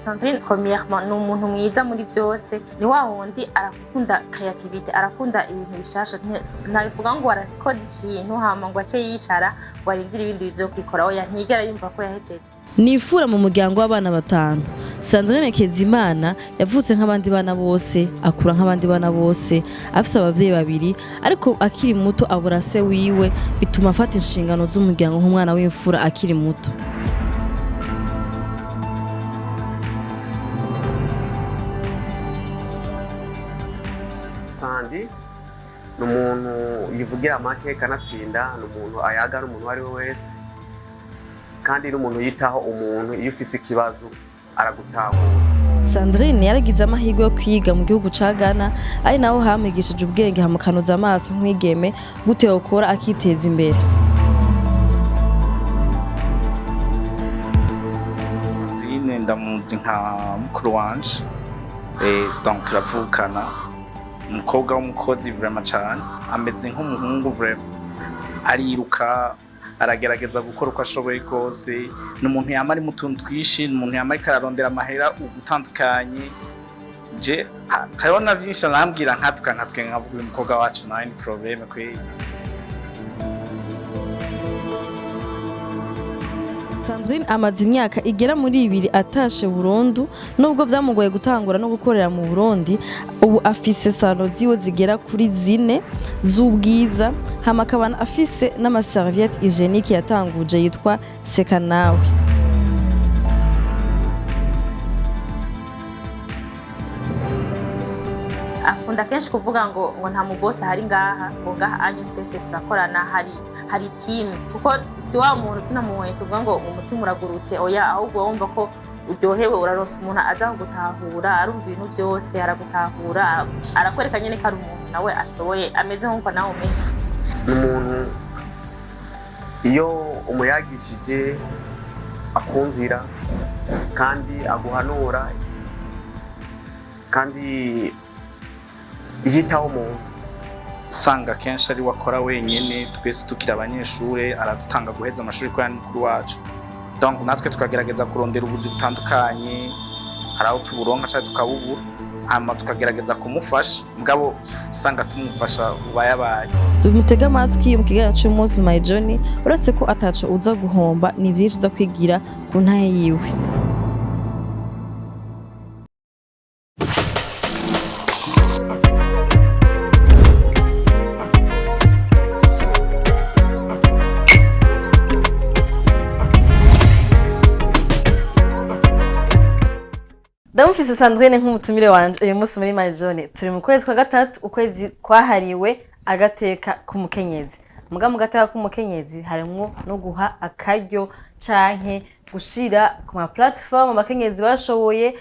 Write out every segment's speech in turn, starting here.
Sandrine premièrement ni umuntu mwiza muri byose, ni wa wundi arakunda creativity, arakunda ibintu bishasha. Ntabivuga ngo arakoze ikintu hama ngo ace yicara ngo arindire ibindi bizokwikora, oya ntigera yumva ko yahejeje. Nifura mu muryango w'abana batanu. Sandrine Kezimana yavutse nk'abandi bana bose, akura nk'abandi bana bose, afise abavyeyi babiri, ariko akiri muto abura se wiwe, bituma afata inshingano z'umuryango nk'umwana w'imfura akiri muto. Sandi ni umuntu yivugira amateka anatsinda, ni umuntu ayaga n'umuntu uwo ari we wese, kandi n'umuntu yitaho umuntu iyo ufise ikibazo aragutahura. Sandrine yaragize amahirwe yo kwiga mu gihugu ca Ghana, ari naho hamwigishije ubwenge hamukanuza amaso nk'wigeme gute yokora akiteza imbere. Sandrine ndamuzi nka mukuru wanje, donc turavukana. Umukobwa w'umukozi vraiment cyane, ameze nk'umuhungu vraiment, ariruka aragerageza gukora uko ashoboye kose, n'umuntu yamari mu tuntu twishi, n'umuntu yamari kararondera amahera ugutandukanye. Je kayona vyinshi arambwira nkatwe nkavuga uyu mukobwa wacu nawe ni problème kwe. Sandrine amaze imyaka igera muri 2 atashe Burundi, nubwo byamugoye gutangura no gukorera mu Burundi. Ubu afise salo ziwe zigera kuri 4 z'ubwiza, hamakabana afise n'amaserviette hygienique yatanguje yitwa Sekanawe. Akunda kenshi kuvuga ngo nta mubose hari ngaha, ngo ngaha anye twese turakorana, hari team, kuko si wa muntu tunamuhoye tuvuga ngo umutima uragurutse, oya ahubwo wumva ko uryohewe, uraronsa umuntu aza kugutahura, arumva ibintu byose aragutahura, arakwereka nyene ko ari umuntu nawe ashoboye, ameze nk'uko nawe umeze. Ni umuntu iyo umuyagishije akumvira kandi aguhanura kandi yitaho umuntu. Usanga kenshi ari wakora wenyene, twese tukira abanyeshure, aradutanga guheza amashuri ko mukuru wacu. Donc natwe tukagerageza kurondera ubuzi butandukanye, haraho tuburonka cyangwa tukabubura, hama tukagerageza kumufasha, mugabo usanga tumufasha ubayabaye. Dumutega amatwi mu kiganiro cy'umunsi My Journey, uretse ko ataco uza guhomba, ni byinshi uza kwigira ku ntahe yiwe. Ndamufise Sandrine nk'umutumire wanje uyu munsi muri My Journey. Turi mu kwezi kwa gatatu, ukwezi kwahariwe agateka k'umukenyezi. Muga mu gateka k'umukenyezi harimwo no guha akaryo canke gushira ku ma platform abakenyezi bashoboye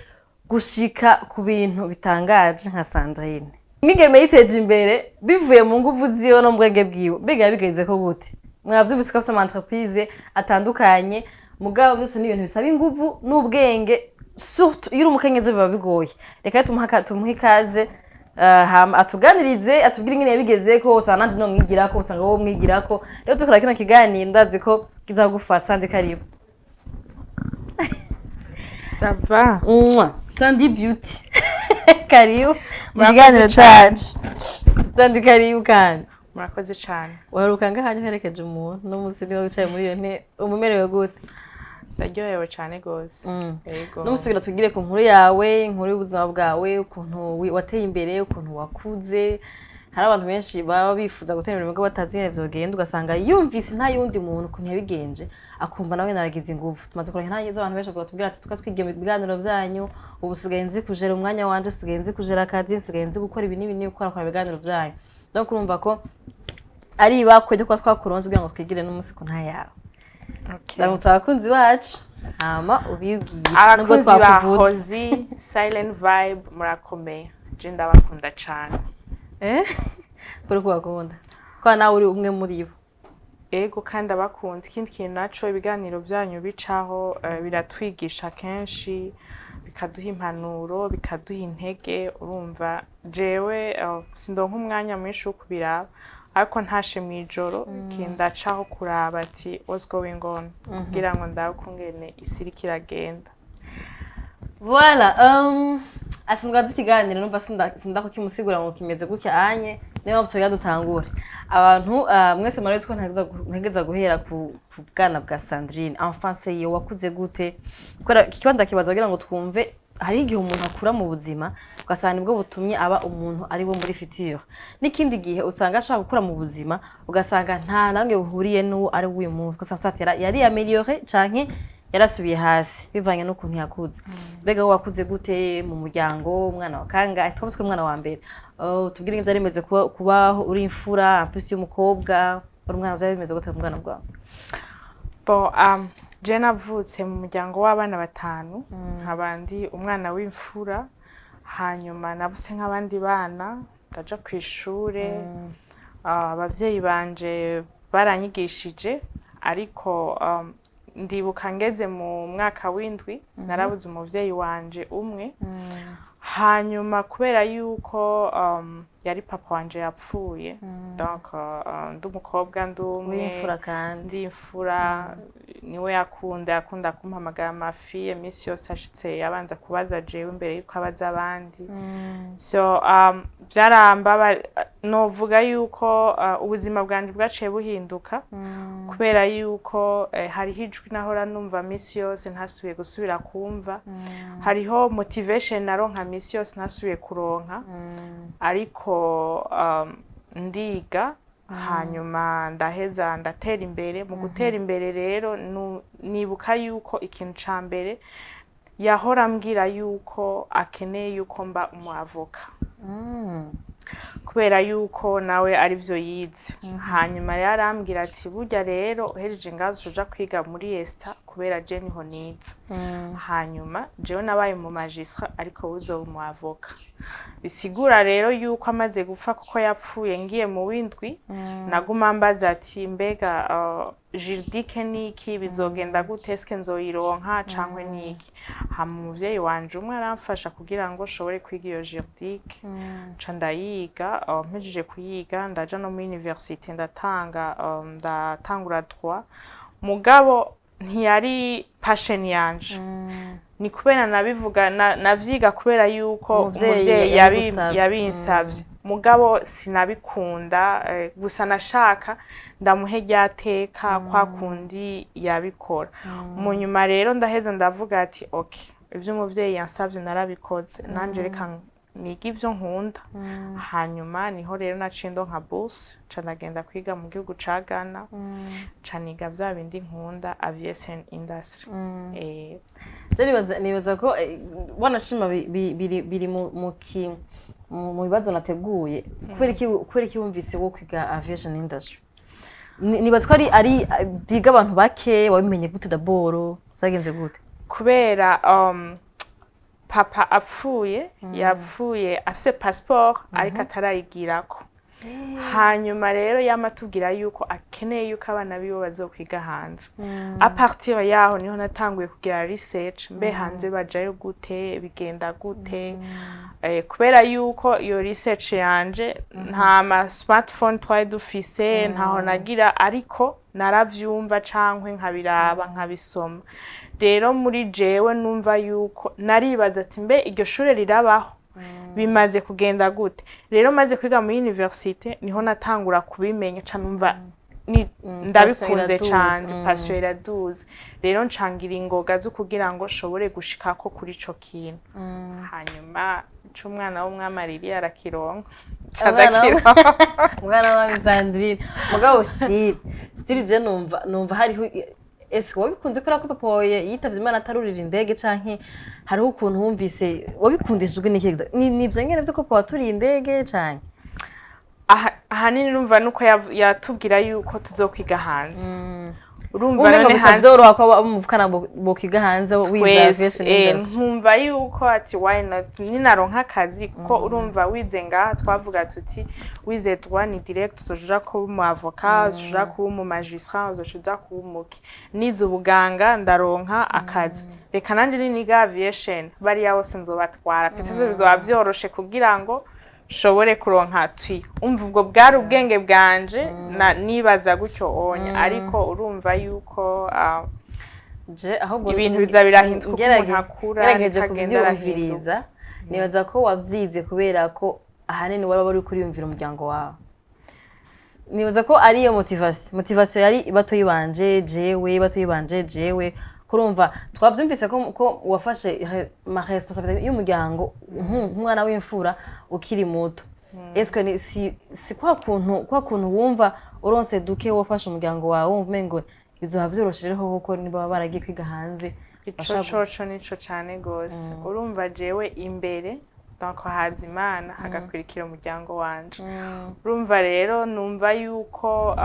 gushika ku bintu bitangaje nka Sandrine. Nigeme yiteje imbere bivuye mu nguvu ziyo no mbwenge bwiwe. Mbega bigeze ko gute? Mwavyumvise ko afite entreprise atandukanye, mugabo byose ni ibintu bisaba inguvu n'ubwenge. Surtout iyo umukenyezi biba bigoye. Reka tumuhe ikaze, atuganirize, atubwire ingene yabigeze ko usananje no mwigira ko usanga wo mwigira ko. Rero tukora kino kiganiro ndazi ko kizagufasha. Sandi karibu. Ça va? Sandi beauty. Karibu. Mukiganiro cacu. Sandi karibu kandi. Murakoze cyane. Waheruka ngahanyu herekeje umuntu no musi niwe wicaye muri iyo nte, umumerewe gute? Ndaryohewe cyane gose. Yego. N'umusigira tugire ku nkuru yawe, inkuru y'ubuzima bwawe, ukuntu wateye imbere, ukuntu wakuze. Hari abantu benshi baba bifuza gutera imbere ngo batazi ingene vyogenda, ugasanga yumvise nta yundi muntu ukuntu yabigenje, akumva nawe naragize ingufu. Tumaze kureka ntagize abantu benshi batubwira ati twigeme ibiganiro byanyu, ubu sigaye nzi kujera umwanya wanje, sigaye nzi kujera akazi, sigaye nzi gukora ibi n'ibi gukora ibiganiro byanyu. No kurumva ko ari bakwe ko twakuronze kugira ngo twigire n'umunsi ku nta yawe. Okay. Ndamutse abakunzi bacu, hama ubibwiye nubwo twakuvuze. Silent vibe murakomeye. Je ndabakunda cyane. Kuri kubakunda. Kwa nawe uri umwe muri bo. Ego kandi abakunda. Ikindi kintu naco ibiganiro byanyu bicaho biratwigisha kenshi, bikaduha impanuro, bikaduha intege. Urumva jewe sindonka umwanya mwinshi wo kubiraba, ariko ntashe mwijoro kindacaho kuraba ati what's going on kugira ngo ndakungene isi kiragenda. Voilà, asanzwe azi ikiganiro numva sinda ko kimusigura ngo kimeze gutya anye niyo tuya dutangura abantu mwese murabizi ko ntageza guhera ku bwana bwa Sandrine enfance ye wakuze gute kora kibanda kibaza kugira ngo twumve hari igihe umuntu akura mu buzima ugasanga nibwo butumye aba umuntu ari bo muri future n'ikindi gihe usanga ashaka gukura mu buzima ugasanga nta nange buhuriye n'uwo ari w'uyu muntu ugasanga yari amélioré canke yarasubiye hasi bivanye n'ukuntu yakuze mbega wakuze gute mu muryango umwana wa kanga twabuzwe umwana wa mbere tubwire ivyo ari bimeze kubaho uri imfura plus y'umukobwa uri umwana vyo bimeze gute mu mwana bwawe bon je navutse mu muryango w'abana batanu nkabandi umwana w'imfura hanyuma navutse nk'abandi bana ndaja ku ishure abavyeyi banje baranyigishije ariko ndibuka ngeze mu mwaka w'indwi narabuze umuvyeyi wanje umwe hanyuma kubera yuko yari papa wanje yapfuye donc ndumukobwa ndumwe ndi imfura niwe yakunda kumpamagara amafi imisi yose ashitse yabanza kubaza jewe imbere yuko abaza abandi so byaramba novuga yuko ubuzima bwanje bwaciye buhinduka kubera yuko hariho ijwi nahora numva misi yose ntasubiye gusubira kumva hariho motivation naronka misi yose ntasubiye kuronka ariko ndiga hanyuma ndaheza ndatera imbere mu gutera imbere rero nibuka yuko ikintu ca mbere yahora ambwira yuko akeneye yuko mba umwavoka kubera yuko nawe ari byo yize hanyuma yarambwira ati burya rero uhereje ngazo uja kwiga muri Esta kubera je niho nize hanyuma jewe nabaye mu magistrat ariko uzo mu avoka bisigura rero yuko amaze gupfa kuko yapfuye ngiye mu windwi naguma mbaza ati mbega juridique niki bizogenda gute eske nzoyironka cankwe niki hama umuvyeyi wanje umwe aramfasha kugira ngo shobore kwiga iyo juridique ca ndayiga mpejeje kuyiga ndaja no mu université ndatangura droit mugabo ntiyari passion yanje ni kubera nabivuga navyiga kubera yuko umuvyeyi yabinsavye mugabo sinabikunda gusa nashaka ndamuhe ryateka kwa kundi yabikora mu nyuma rero ndaheza ndavuga ati okay ivyo umuvyeyi yansavye narabikoze nanje reka niga ivyo nkunda hanyuma niho rero naciye ndonka bourse ca ndagenda kwiga mu gihugu ca Ghana ca niga vya bindi nkunda aviation industry nibaza ko wanashima biri mu bibazo nateguye kubera iki wumvise wo kwiga aviation industry nibaza ko ari biga abantu bake wabimenye gute daboro zagenze gute kubera papa apfuye yapfuye afise passport ariko atarayigirako hanyuma rero yamatubwira yuko akeneye yuko abana bibo bazokwiga hanze a partir yaho niho natanguye kugira research mbe hanze bajayo gute bigenda gute kubera yuko iyo research yanje nta ma smartphone twari dufise ntaho nagira ariko naravyumva cankwe nkabiraba nkabisoma rero muri jewe numva yuko naribaza ati mbe iryo shure rirabaho bimaze kugenda gute rero maze kwiga mu université niho natangura kubimenya ca numva ndabikunze cyane passion iraduze rero ncangira ingoga zo kugira ngo shobore gushikako kuri ico kintu hanyuma c'umwana w'umwamariri arakironka umwana wa Sandrine mugabo still je numva hariho ese wabikunze kubera ko papa wawe yitavye Imana atarurira indege canke hariho ukuntu wumvise wabikundishijwe n'ikigeza nivyo nyene vyo ko papa waturiye indege canke ahanini numva nuko yatubwira yuko tuzokwiga hanze urumva none hanze byoroha ko umuvukana bokiga hanze wiza aviation industry nkumva yuko ati why not ninaronka akazi kuko urumva wize ngaha twavuga tuti wize droit ni direct uzoja ko mu avocat uzoja ko mu magistrat uzoja ko umuki nize ubuganga ndaronka akazi reka nanje niga aviation bari yose nzobatwara peteze bizoba byoroshe kugira ngo shobore kuronka twi umva ubwo bwari ubwenge bwanje nibaza gutyo onya ariko urumva yuko je ahubwo ibintu biza birahinduka uko umuntu akura gerageje kuvyumviriza nibaza ko wavyize kubera ko ahanini wari uri kuriyumvira umuryango wawe nibaza ko ari iyo motivation yari batoyi banje jewe kurumva twavyumvise ko wafashe ma responsabilité y'umuryango nk'umwana w'imfura ukiri muto est-ce que si kwa kuntu wumva uronse duke wafashe umuryango wawe wumva ngo bizoha vyoroshe rero kuko niba baragiye kwiga hanze ico nico cane gose urumva jewe imbere donc haza Imana hagakurikira umuryango wanje urumva rero numva yuko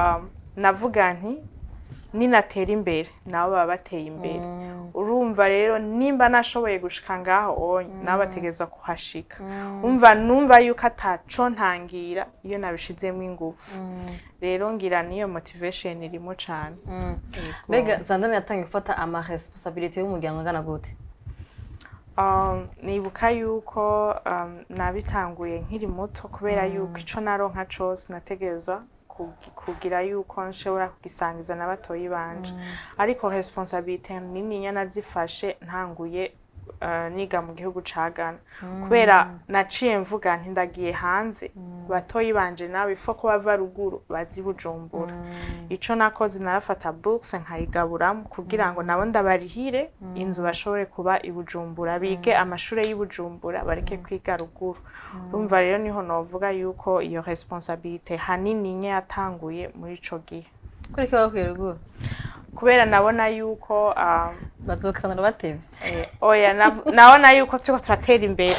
navuga nti ninatera imbere nabo baba bateye imbere urumva rero nimba nashoboye gushika ngaho nabo bategezwa kuhashika numva yuko ataco ntangira iyo nabishizemo ingufu rero ngira niyo motivation irimo cane mbega Sandrine yatangiye gufata ama responsabilité y'umuryango angana gute nibuka yuko nabitanguye nkiri muto kubera yuko ico naronka cose nategezwa kugira yuko nshobora kugisangiza n'abatoyi banje ariko responsabilité nini nazifashe ntanguye niga mu gihugu ca Ghana kubera naciye mvuga nti ndagiye hanze batoyi banje nawe ifo ko bava ruguru bazi Bujumbura ico nakoze narafata bourse nkayigaburamo kugira ngo nabo ndabarihire inzu bashobore kuba i Bujumbura bige amashure y'i Bujumbura bareke kwiga ruguru urumva rero niho novuga yuko iyo responsabilité hanini nye yatanguye muri ico gihe kuri ko bakwiye ruguru kubera nabona yuko bazokana batevye nabona yuko tuko turatera imbere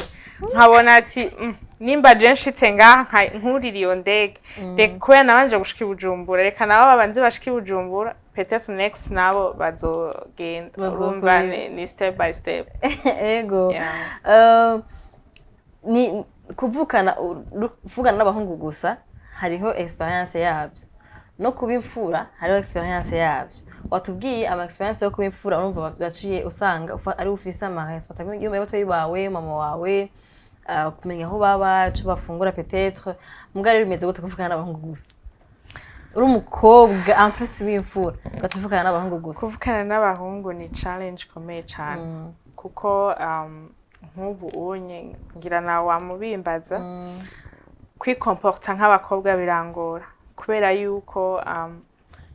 nkabona ati nimba je nshitse ngaha nkurira iyo ndege reka kubera nabanje gushika i Bujumbura reka nabo babanze bashika i Bujumbura peut-être next nabo bazogenda urumva ni step by step ego ni kuvugana n'abahungu gusa hariho experience yabyo no kubimfura hariho experience yabyo watubwiye ama experience yo kubimfura urumva gaciye usanga ari ufise ama responsabilité y'abatoyi bawe mama wawe kumenya aho baba cyo bafungura peut-être mugari bimeze gute kuvugana n'abahungu gusa uri umukobwa en plus w'imfura gatuvugana n'abahungu gusa kuvugana n'abahungu ni challenge komeye cyane kuko nk'ubu unye ngira nawe wamubimbaza kwikomporta nk'abakobwa birangora kubera yuko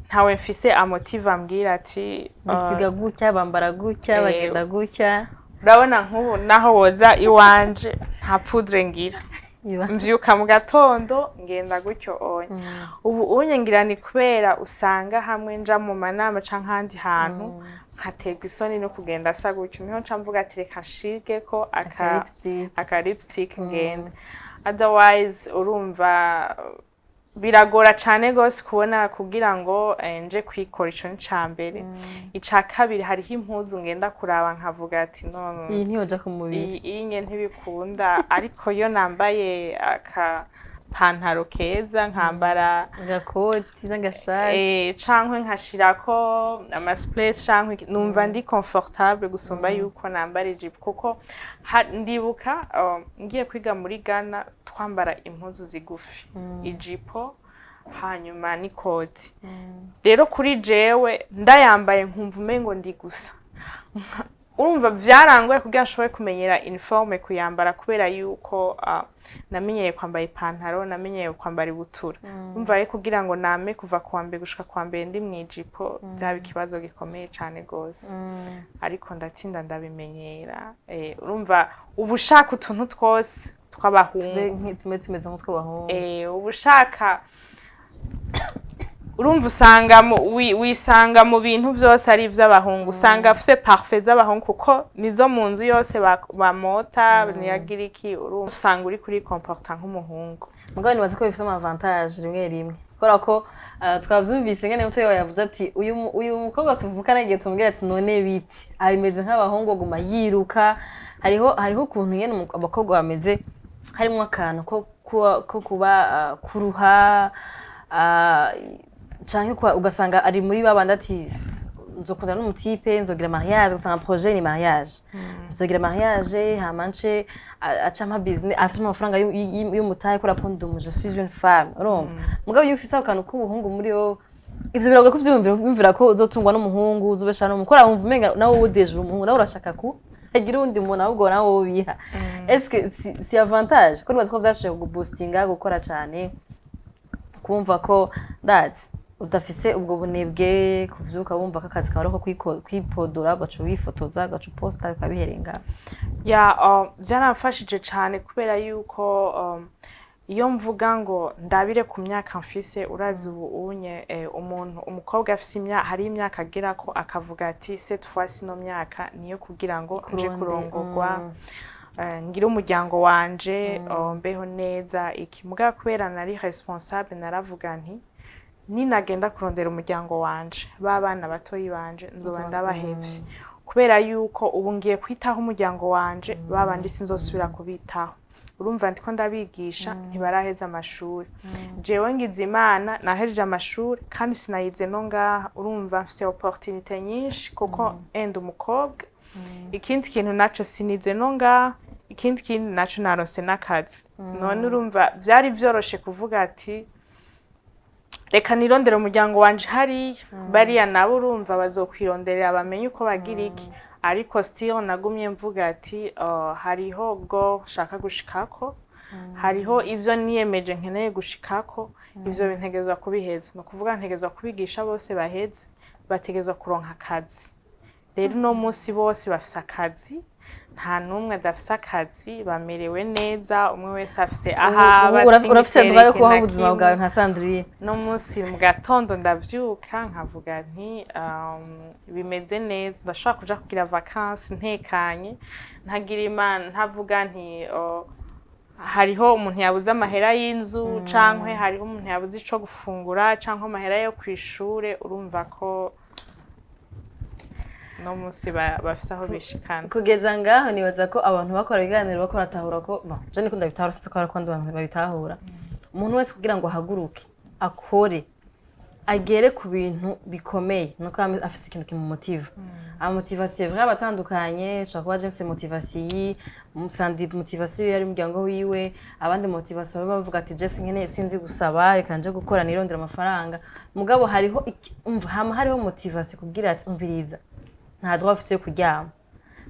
ntawe mfise amotive ambwira ati bisiga gutya bambara gutya bagenda gutya urabona nk'ubu naho woza iwanje nta poudre ngira mvyuka mu gatondo ngenda gutyo ubu unye ngira ni kubera usanga hamwe nja mu manama canke handi hantu nkategwa isoni no kugenda asa gutyo niho nca mvuga ati reka nshige ko aka lipstick ngenda otherwise urumva biragora cyane gose kubona kugira ngo nje kwikora ico ncambere ica kabiri hariho impuzu ngenda kuraba nkavuga ati no iyi ntiyoja ku mubiri iyi ntibikunda ariko yo nambaye aka pantaro keza nkambara agakoti n'agashati cankwe nkashirako ama splash cankwe numva ndi comfortable gusumba yuko nambara ijipo kuko ndibuka ngiye kwiga muri Ghana twambara impuzu zigufi ijipo hanyuma n'ikoti rero kuri jewe ndayambaye nkumva umengo ndi gusa urumva vyarangoye kugira nshobore kumenyera uniforme kuyambara kubera yuko namenyeye kwambara ipantaro namenyeye kwambara ibutura urumva rero kugira ngo name kuva kwa mbere gushika kwa mbere ndi mwijipo byaba ikibazo gikomeye cyane gose ariko ndatsinda ndabimenyera urumva ubushaka utuntu twose tw'abahungu tumeze nk'utw'abahungu ubushaka urumva usanga wisanga mu bintu byose ari iby'abahungu usanga afise parfait z'abahungu kuko nizo mu nzu yose bamota niyagira iki urumva usanga uri kuri comporta nk'umuhungu mugabo nibaza ko bifite avantage rimwe rimwe kubera ko twavyumvise ngene mutwe yavuze ati uyu mukobwa tuvukana igihe tumubwira ati none biti abimeze nk'abahungu guma yiruka hariho ukuntu nyene abakobwa bameze harimo akantu ko kuba kuruha canke ugasanga ari muri babandi ati nzokunda n'umutipe nzogira mariage ugasanga projet ni mariage nzogira mariage hamance acampa business afite amafaranga y'umutahe kora ko ndumuje je suis une femme urumva mugabo iyo ufise akantu k'ubuhungu muri yo ivyo biragoye kuvyumvira ko uzotungwa n'umuhungu uzobesha n'umukora wumva umenga nawe udeje umuhungu nawe urashaka ku agira undi muntu ahubwo nawe wobiha est-ce que si avantage ko nibaza ko vyashoboye kuboostinga gukora cyane kumva ko udafise ubwo bunebwe kuvyuka wumva ko akazi kawe ko kwipodora gacu wifotoza gacu posta kabiherenga byanafashije cyane kubera yuko iyo mvuga ngo ndabire ku myaka mfise urazi ubu unye umukobwa afise hari imyaka agira ko akavuga ati cette fois sino myaka niyo kugira ngo nje kurongorwa ngira umuryango wanje mbeho neza iki muga kubera nari responsable naravuga nti ninagenda kurondera umuryango wanje babana batoyi banje nzoba ndabahevye kubera yuko ubu ngiye kwitaho umuryango wanje babandi sinzosubira kubitaho urumva ndiko ndabigisha ntibaraheza amashuri jewe ngize imana nahejeje amashuri kandi sinayize no ngaha urumva mfise opportunité nyinshi kuko enda umukobwa ikindi kintu naco sinize no ngaha ikindi kintu naco narose n'akazi none urumva byari byoroshe kuvuga ati reka nirondera umuryango wanje hari bariya nabo urumva bazokwironderera bamenye uko bagira iki ariko still nagumye mvuga ati hariho go shaka gushikako hariho ivyo niyemeje nkeneye gushikako ivyo bintegezwa kubiheza no kuvuga ntegezwa kubigisha bose baheze bategezwa kuronka akazi rero no munsi bose bafise akazi nta numwe adafise akazi bamerewe neza umwe wese afise urafise dubaye kubaho ubuzima bwawe nka Sandrine no munsi mu gatondo ndavyuka nkavuga nti bimeze neza ndashaka kuja kugira vacances ntekanye ntagira imana ntavuga nti hariho umuntu yabuze amahera y'inzu cankwe hariho umuntu yabuze ico gufungura cankwe amahera yo kwishure urumva ko no musi bafise aho bishikana kugeza ngaho nibaza ko abantu bakora ibiganiro bakora atahura ko je niko ndabitahura sitse ko abantu babitahura umuntu wese kugira ngo ahaguruke akore agere ku bintu bikomeye nuko afise ikintu kimumotive motivation vrai batandukanye shaka kuba James motivation musandi motivation yari umuryango wiwe abandi motivation bavuga ati je sinkene sinzi gusaba reka nje gukora nirondera amafaranga mugabo hariho hariho motivation kugira ati umviriza nta droit afise kuryama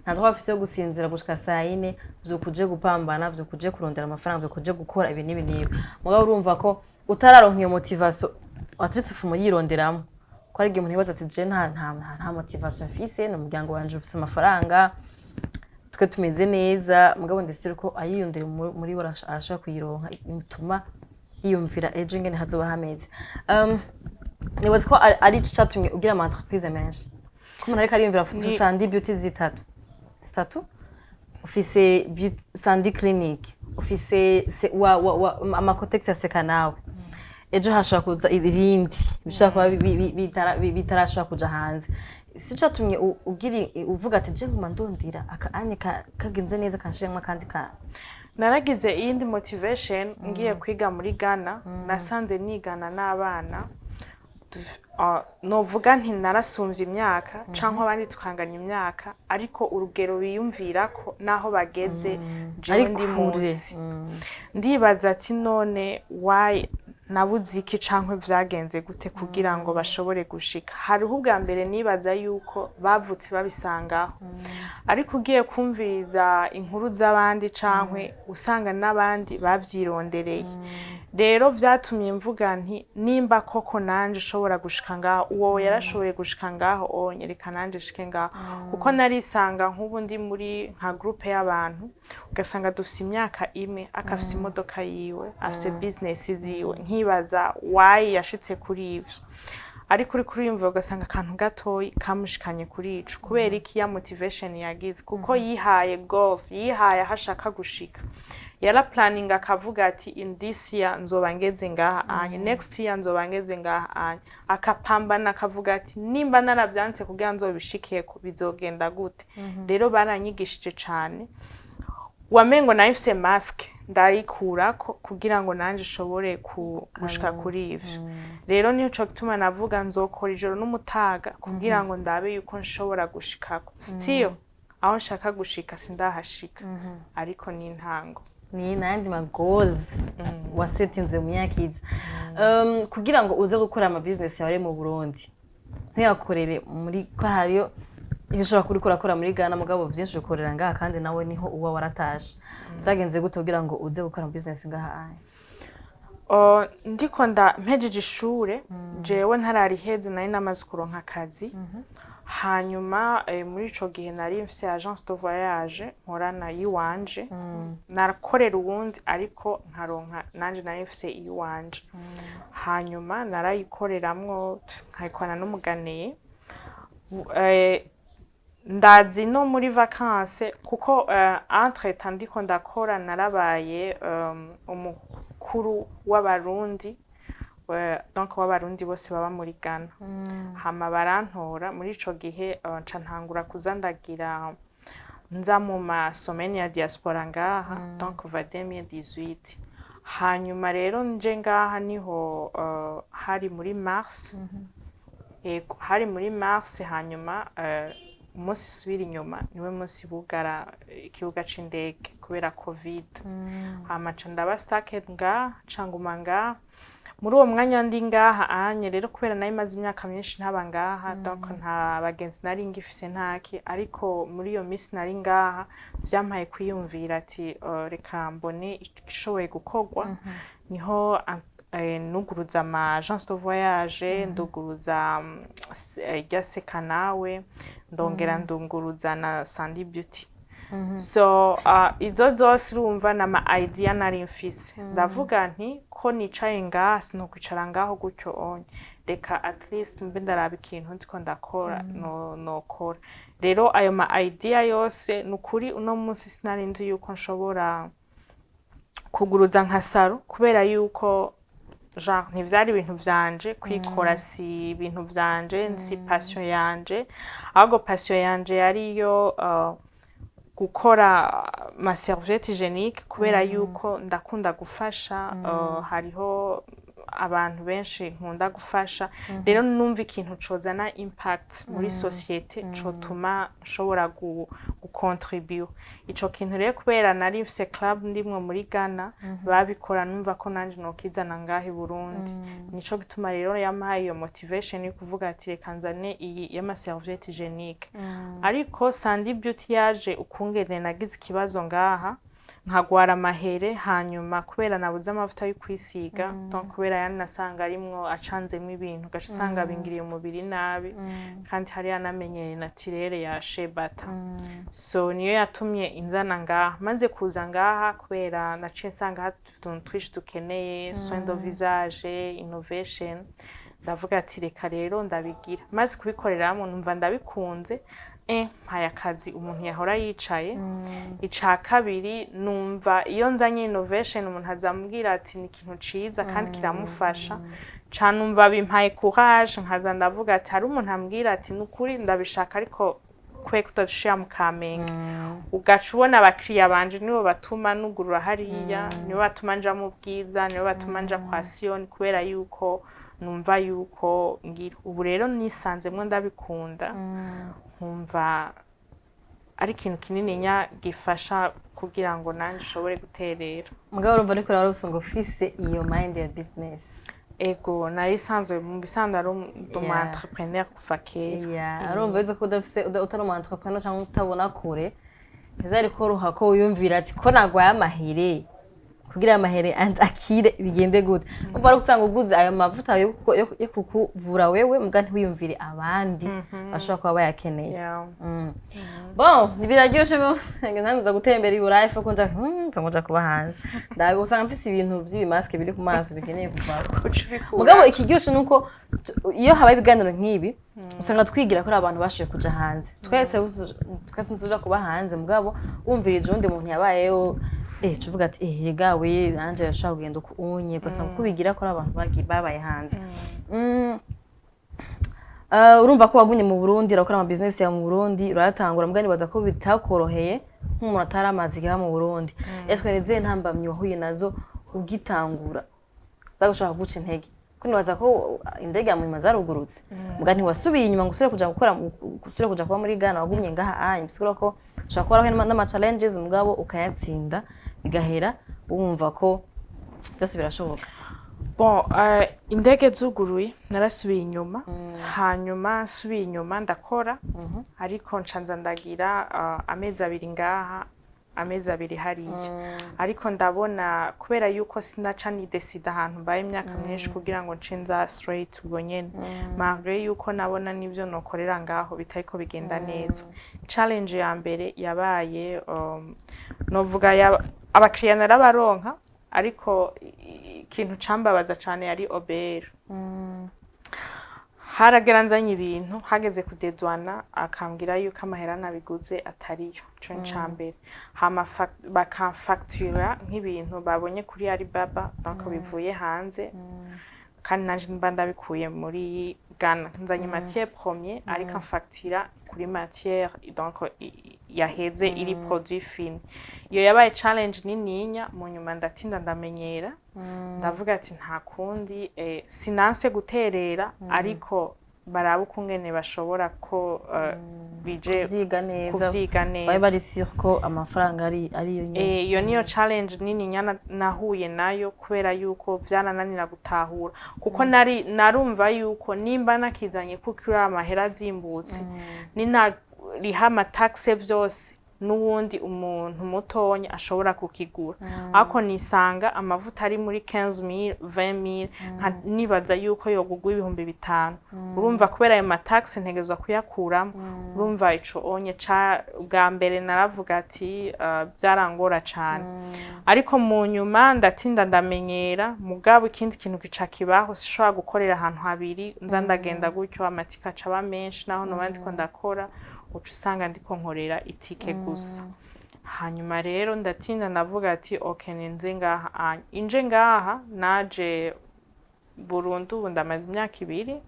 nta droit afise gusinzira gushika saa 4 vyokuje gupambana vyokuje kurondera amafaranga vyokuje gukora ibi nibi mugabo urumva ko utararonka iyo motivation atrese fumo yironderamo ko ari gihe umuntu yibaza ati je nta motivation afise no muryango wanje ufise amafaranga twe tumeze neza mugabo ndetse ko ayiyondera muri bo arashaka kuyironka imutuma yiyumvira ejo ngene hazoba hameze nibaza ko ari ico catumye ugira ama entreprise menshi ko umuntu ariko ariyumvira afite Sandy Beauty zitatu ufise Sandy Clinic ufise amakotex aseka nawe ejo hashaka kuza ibindi bishaka bitarashaka kuja hanze sicatumye uvuga ati je nguma ndondira akanye kagenze neza kanshiremwa kandi ka naragize iyindi motivation ngiye kwiga muri Ghana nasanze nigana n'abana novuga nti narasumvye imyaka canke abandi tukanganya imyaka ariko urugero biyumvira ko naho bageze je ndi munsi ndibaza ati none why nabuze iki canke vyagenze gute kugira ngo bashobore gushika hariho ubwa mbere nibaza yuko bavutse babisangaho ariko ugiye kumviriza inkuru z'abandi canke usanga n'abandi bavyirondereye rero vyatumye mvuga nti nimba koko nanje ushobora gushika ngaho uwo yarashoboye gushika ngaho onyereka nanje shike ngaho kuko narisanga nk'ubu ndi muri nka groupe y'abantu ugasanga dufise imyaka imwe akafise imodoka yiwe afise business ziwe nkibaza why yashitse kuri ivyo ariko uri kuriyumva ugasanga akantu gatoyi kamushikanye kuri ico kubera iki ya motivation yagize kuko yihaye goals yihaye hashaka gushika yara planning akavuga ati in this year nzoba ngeze ngaha anye next year nzoba ngeze ngaha anye akapambana akavuga ati nimba naravyanse kugira nzobishikeko bizogenda gute rero baranyigishije cane wamengo nayifise mask ndayikurako kugira ngo nanje shobore gushika kuri ivyo rero niyo cyo gituma navuga nzokora ijoro n'umutaga kugira ngo ndabe yuko nshobora gushikako still aho nshaka gushika sindahashika ariko ni intango ni nandi ma goals wasetinze mu myaka iza kugira ngo uze gukora ama business yawe mu Burundi ntiyakorere muri ko hariyo iyo ushobora kurikora akora muri Ghana mugabo byinshi ukorera ngaha kandi nawe niho uba waratashe byagenze gute kugira ngo uze gukora business ngaha ndiko mpejeje ishure jewe ntarariheze nari namaze kuronka akazi hanyuma muri ico gihe nari mfise agence de voyage nkorana yiwanje narakorera ubundi ariko nkaronka nanje nari mfise yiwanje hanyuma narayikoreramwo nkayikorana n'umuganiye ndazi no muri vacances kuko entre temps ndiko ndakora narabaye umukuru w'abarundi donc w'abarundi bose baba muri Ghana hama barantora muri ico gihe nca ntangura kuzandagira nza mu masomeni ya diaspora ngaha donc va 2018 hanyuma rero nje ngaha niho hari muri mars hari muri mars hanyuma umunsi subira inyuma niwe munsi bugara ikibuga c'indege kubera covid hama ca ndaba stucked canguma ngaha muri uwo mwanya ndi ngaha anye rero kubera nayo imaze imyaka myinshi ntaba ngaha donc nta bagenzi nari ngifise ntaki ariko muri iyo minsi nari ngaha vyampaye kwiyumvira ati reka mbone ishoboye gukorwa niho nuguruza ama agence de voyage nduguruza irya seka nawe ndongera ndunguruza na Sandy Beauty so izo zose urumva nama idea nari mfise ndavuga nti ko nicaye ngaha sinokwicara ngaho gutyo onye reka at least mbe ndaraba ikintu ndiko ndakora nokora rero ayo ma idea yose nukuri uno munsi sinari nzi yuko nshobora kuguruza nka saro kubera yuko genre ntivyari ibintu vyanje kwikora si ibintu vyanje si passion yanje ahubwo passion yanje yariyo gukora ma serviette hygiénique kubera yuko ndakunda gufasha hariho abantu benshi nkunda gufasha rero numva ikintu cozana impact muri societe cotuma nshobora gucontribute ico kintu rero kubera nari mfise club ndimwe muri Ghana babikora numva ko nanje nokizana ngahe Burundi nico gituma rero yamaye iyo motivation yo kuvuga ati reka nzane iyi y'ama serviette hygiénique ariko Sandy Beauty yaje ukungene nagize ikibazo ngaha nkagwara amahere hanyuma kubera nabuze amavuta yo kwisiga donc kubera yani nasanga arimwo acanzemo ibintu gasanga bingiriye umubiri nabi kandi hari yanamenyere naturelle ya shea butter so niyo yatumye inzana ngaha maze kuza ngaha kubera naciye nsanga hatuntu twishi dukeneye soin de visage innovation ndavuga ati reka rero ndabigira maze kubikoreramo numva ndabikunze mpaye akazi umuntu yahora yicaye ica kabiri numva iyo nzanye innovation umuntu azambwira ati ni ikintu ciza kandi kiramufasha ca numva bimpaye courage nkaza ndavuga ati hari umuntu ambwira ati nukuri ndabishaka ariko kwe kutashya mu Kamenge ugaca ubona abakiriya banje nibo batuma nugurura hariya nibo batuma nja mu Bwiza nibo batuma nja kwa Sion kubera yuko numva yuko ngira ubu rero nisanzemwe ndabikunda nkumva ari ikintu kinini nya gifasha kugira ngo nanje ushobore guterera mugabo urumva niko rero usanga ufise iyo mind ya business ego nari sanzwe mu bisandaro mu entrepreneur kuva kera urumva izo ko udafise utari mu entrepreneur cyangwa utabona kure ntizari koroha ko uyumvira ati ko nagwaye amahire kugira amahere akire bigende gute umva ari gusanga uguze ayo mavuta yo kukuvura wewe muga ntiwiyumvire abandi bashobora kuba bayakeneye bon nibiraryoshe ntanguza gutembera i Burayi fo kunja nja kuba hanze ndabe usanga mfise ibintu by'ibimaske biri ku maso bikeneye kuvara mugabo ikiryoshe nuko iyo habaye ibiganiro nk'ibi usanga twigira ko abantu bashoye kuja hanze twese tuja kuba hanze mugabo wumvirije undi muntu yabayeho tuvuga ati rigawe nanje yashaka kugenda unye basanga kubigira ko abantu babaye hanze urumva ko wagumye mu Burundi rakora ama business ya mu Burundi uratangura mugani baza ko bitakoroheye nk'umuntu ataramazi giha mu Burundi eswereze ntambamye wahuye nazo ugitangura zagushaka guca intege kunibaza ko indege mu mazarugurutse mugani wasubiye inyuma ngo usure kuja kuba muri Ghana wagumye ngaha bisigura ko ushaka ko n'ama challenges mugabo ukayatsinda bigahera wumva ko byose birashoboka Bon, indege zuguruye narasubiye inyuma hanyuma subiye inyuma ndakora ariko ncanza ndagira amezi 2 ngaha amezi 2 hariya ariko ndabona kubera yuko sinaca ni decide ahantu mbaye imyaka myinshi kugira ngo ncinza straight ubwo nyene malgré yuko nabona nivyo nokorera ngaho bitariko bigenda neza challenge ya mbere yabaye novuga abakiriya narabaronka ariko ikintu cambabaza cane yari obere harageranzanye ibintu hageze kudedwana akambwira yuko amahera nabiguze atariyo cyo ncambere hama bakamfactura nk'ibintu babonye kuri Alibaba donc bivuye hanze kandi nanje mba ndabikuye muri Ghana nzanye matière premier ariko amfactura kuri matière donc yaheze iri produit fini iyo yabaye challenge nininya mu nyuma ndatinda ndamenyera ndavuga ati nta kundi sinanse guterera ariko baraba ukungene bashobora ko bije kuvyiga neza bari bari sûr ko amafaranga ari yo nyene iyo niyo challenge nininya nahuye nayo kubera yuko vyanananira gutahura kuko narumva yuko nimba nakizanye kuko amahera zimbutse nina rihama taxe vyose nuwundi umuntu mutonya ashobora kukigura ako nisanga amavuta ari muri 15000 20000 nibaza yuko yogugwa ibihumbi 5 urumva kubera ayo mataxe ntegezwa kuyakuramo urumva ico onye ca bwa mbere naravuga ati byarangora cyane ariko mu nyuma ndatinda ndamenyera mugabo ikindi kintu kica kibaho sishobora gukorera ahantu habiri nza ndagenda gutyo amatika caba menshi naho nobandi ko ndakora ucu usanga ndiko nkorera itike gusa hanyuma rero ndatinda ndavuga ati okay ninze ngaha inje ngaha naje Burundu ndamaze imyaka 2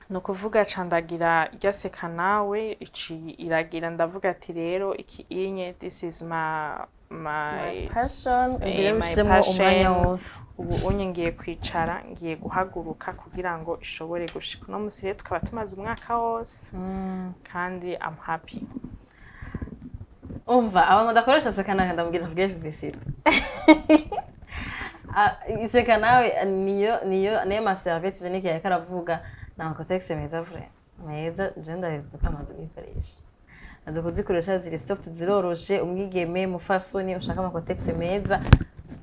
no kuvuga candagira ryaseka nawe ici iragira ndavuga ati rero iki inye this is my passion ngiye bishimwe umwanya wose ubu unye ngiye kwicara ngiye guhaguruka kugira ngo ishobore gushika no musire tukaba tumaze umwaka wose kandi I'm happy umva abantu badakoresha seka nawe ndamubwira mvuge publicity iseka nawe niyo ma serviette jeunique yari karavuga na contexte meza vrai meza gender is the pamaze bikoresha nazo kuzikoresha ziri soft ziroroshe umwigeme mufasoni ushaka ama contexte meza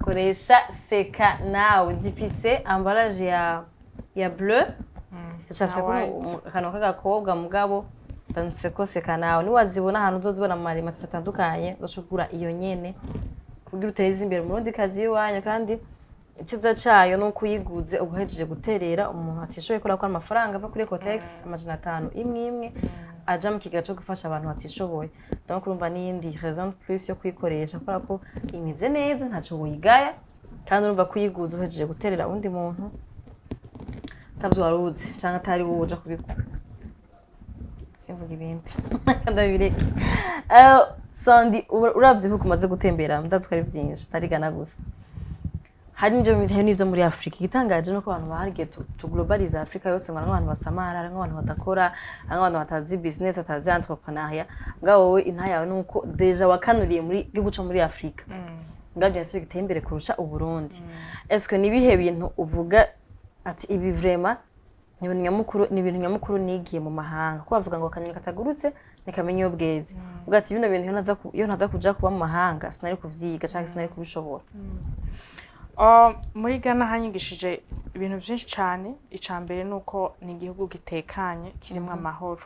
koresha seka nawe zifise emballage ya bleu cyacafye ko kano kagakobwa mugabo tanditse ko seka nawe ni wazibona ahantu uzozibona mu marima atandukanye zocugura iyo nyene kugira uteze imbere mu rundi kazi yiwanya kandi ikiza cayo no kuyiguze ubuhejeje guterera umuntu atishoboye kora ko amafaranga ava kuri Cotex 500 imwe aja mu kigaco cyo gufasha abantu batishoboye donc urumva n'indi raison plus yo kwikoresha kora ko imize neza ntaco wigaya kandi urumva kuyiguza uhejeje guterera undi muntu tavyo waruzi canke atari wowe uja kubikora simvuga ibindi ndabireke Sandi uravye uko umaze gutembera ndatswari byinshi tarigana gusa hari n'ibyo muri Afrika gitangaje no ko abantu baharige to globalize Afrika yose ngo abantu basamara abantu badakora abantu batazi business batazi entrepreneuria ngaho wowe Intahe yawe nuko deja wakanuriye muri guca muri Afrika ngabyo nsi gitembere kurusha u Burundi est-ce que nibihe bintu uvuga ati ibi vraiment ni ibintu nyamukuru nigiye mu mahanga ko bavuga ngo akanyoni katagurutse nikamenye ubweze ugati bino bintu iyo ntaza kuja kuba mu mahanga sinari kuvyiga cyangwa sinari kubishobora muri Ghana hanyigishije ibintu byinshi cyane icambere nuko ni igihugu gitekanye kirimo amahoro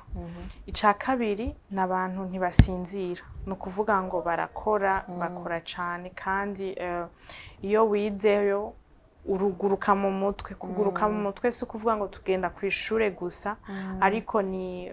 ica kabiri nabantu ntibasinzira no kuvuga ngo bakora cyane kandi iyo wizeyo uruguruka mu mutwe kuguruka mu mutwe si kuvuga ngo tugenda ku ishure gusa ariko ni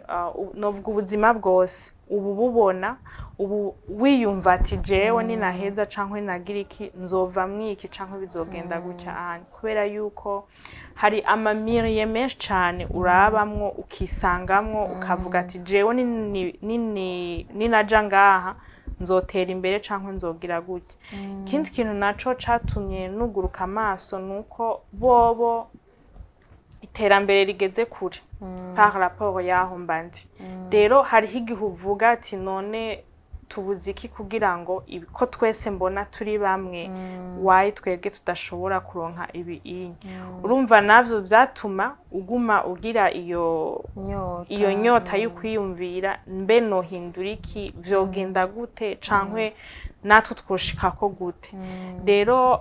novuga ubuzima bwose ubu bubona ubu wiyumva ati jewe ni naheza canke nagira iki nzova mwiki canke bizogenda gutya anye kubera yuko hari amamiriye menshi cyane urabamwo ukisangamwo ukavuga ati jewe ni naja ngaha nzotera imbere canke nzogira gutya ikindi kintu naco catumye nuguruka amaso nuko bobo iterambere rigeze kure par rapport yaho mbandi rero hari igihe uvuga ati none tubuze iki kugira ngo ko twese mbona turi bamwe wayi twebwe tudashobora kuronka ibi urumva navyo byatuma uguma ugira iyo nyota yo kwiyumvira mbe no hindura iki vyogenda gute cankwe natwe twoshika ko gute rero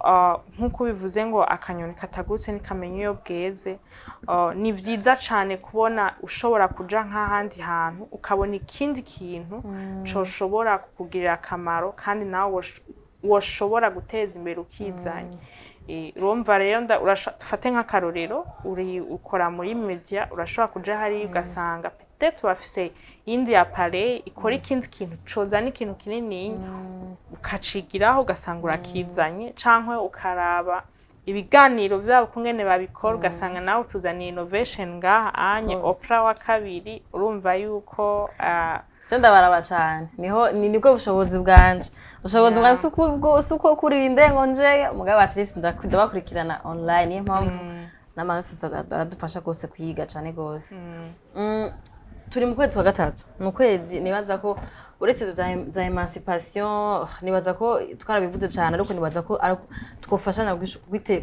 nkuko bivuze ngo akanyoni katagutse nikamenya iyo bweze ni vyiza cane kubona ushobora kuja nk'ahandi hantu ukabona ikindi kintu coshobora kukugirira akamaro kandi nawe woshobora guteza imbere ukizanye urumva rero dufate nk'akarorero ukora muri media urashobora kuja hari ugasanga peut-être bafise indi appareil ikora ikindi kintu coza n'ikintu kinini ukacigiraho ugasanga urakizanye cankwe ukaraba ibiganiro vyabo kungene babikora ugasanga nawe tuzaniye innovation ngaha anye Oprah wa kabiri urumva yuko ndabaraba cyane nibwo bushobozi bwanje ubushobozi bwanje suko kuri indengo nje mugabo at least ndabakurikirana online impamvu n'amaso aradufasha gose kwiga cyane gose turi mu kwezi kwa gatatu mu kwezi nibaza ko uretse za emancipation nibaza ko twarabivuze cyane ariko nibaza ko twofashana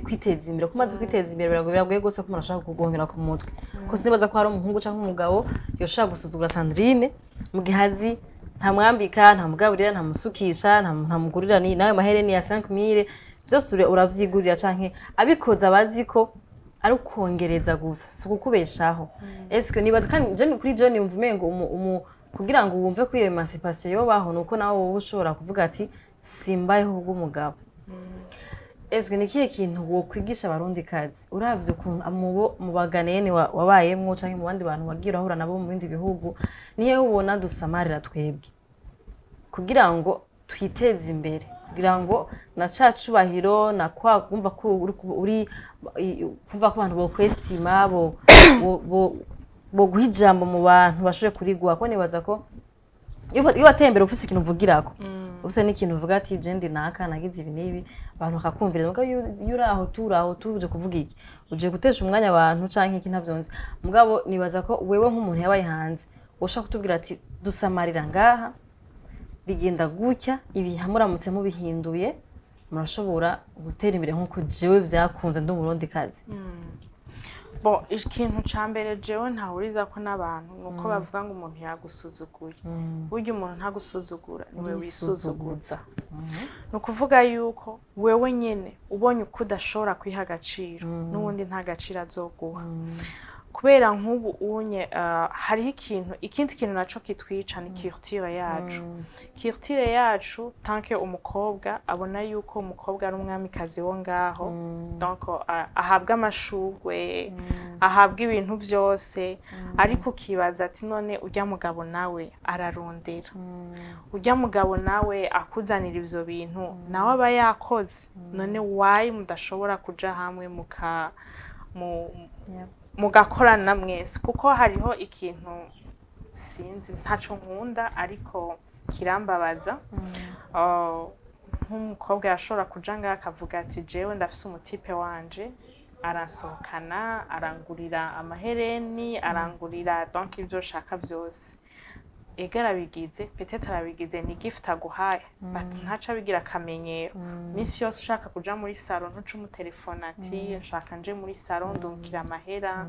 kwiteza imbere kumaze kwiteza imbere biragoye gose ko umuntu ashaka kugongera ku mutwe ko sinibaza ko hari umuhungu cyangwa umugabo yoshaka gusuzugura Sandrine mu gihazi nta mwambika nta mugaburira nta musukisha nta mugurira nawe mahereni ya 5000 byose uravyigurira canke abikoza abaziko ari ukongereza gusa si ukukubeshaho eske nibaza kandi je kuri John yumvume ngo kugira ngo wumve ko iyo emancipation yobaho nuko nawe wowe ushobora kuvuga ati simbayeho bw'umugabo eske nikiye kintu wo kwigisha abarundi kazi uravye ukuntu mu baganene wabayemwo canke mu bandi bantu wagira ahura nabo mu bindi bihugu nihe ubona dusamarira twebwe kugira ngo twiteze imbere kugira ngo na cacubahiro na kwa kumva ko uri kumva ko abantu bo kwestima bo guhijambo mu bantu bashobore kurigwa ko nibaza ko iyo watembera ufise ikintu uvugirako ufise n'ikintu uvuga ati je ndi naka nagize ibi nibi abantu bakakumvira mugabo yuraho tuje kuvuga iki uje gutesha umwanya abantu canke iki ntavyonze mugabo nibaza ko wewe nk'umuntu yabaye hanze ushaka kutubwira ati dusamarira ngaha bigenda gutya ibi hamuramutse mubihinduye murashobora gutera imbere nkuko jewe vyakunze ndi umurundi kazi bo ikintu cambere jewe ntahuriza ko n'abantu nuko bavuga ngo umuntu yagusuzuguye burya umuntu ntagusuzugura niwe wisuzuguza no kuvuga yuko wewe nyene ubonye uko udashobora kwiha agaciro n'ubundi nta gaciro azoguha kubera nk'ubu unye hariho ikindi kintu naco kitwica ni culture yacu culture yacu tanke umukobwa abona yuko umukobwa ari umwamikazi wo ngaho donc ahabwa amashugwe ahabwa ibintu vyose ariko ukibaza ati none urya mugabo nawe ararondera urya mugabo nawe akuzanira ivyo bintu nawe aba yakoze none why mudashobora kuja hamwe mugakorana mwese kuko hariho ikintu sinzi ntaco nkunda ariko kirambabaza nk'umukobwa yashobora kuja ngaha akavuga ati jewe ndafise umutipe wanje arasohokana arangurira amahereni arangurira donc ivyo shaka vyose egara bigize peut-être arabigize ni gift aguhaye but ntaca bigira akamenyero misi yose ushaka kuja muri salon ntuca umutelefona ati nshaka nje muri salon ndungikira amahera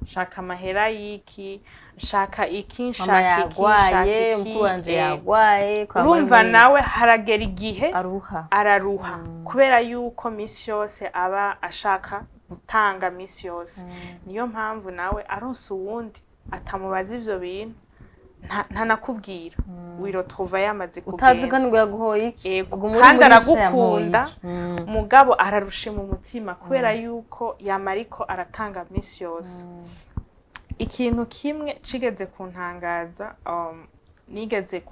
nshaka amahera y'iki nshaka iki nshaka iki mukuru wanje yagwaye urumva nawe haragera igihe araruha kubera yuko misi yose aba ashaka gutanga misi yose niyo mpamvu nawe aronse uwundi atamubaza ivyo bintu nta nakubwira wirotrouva yamaze kugenda utazi kandi ngo yaguhoye iki kandi aragukunda mugabo ararushe mu mutima kubera yuko yamariko aratanga misi yose ikintu kimwe cigeze kuntangaza nigeze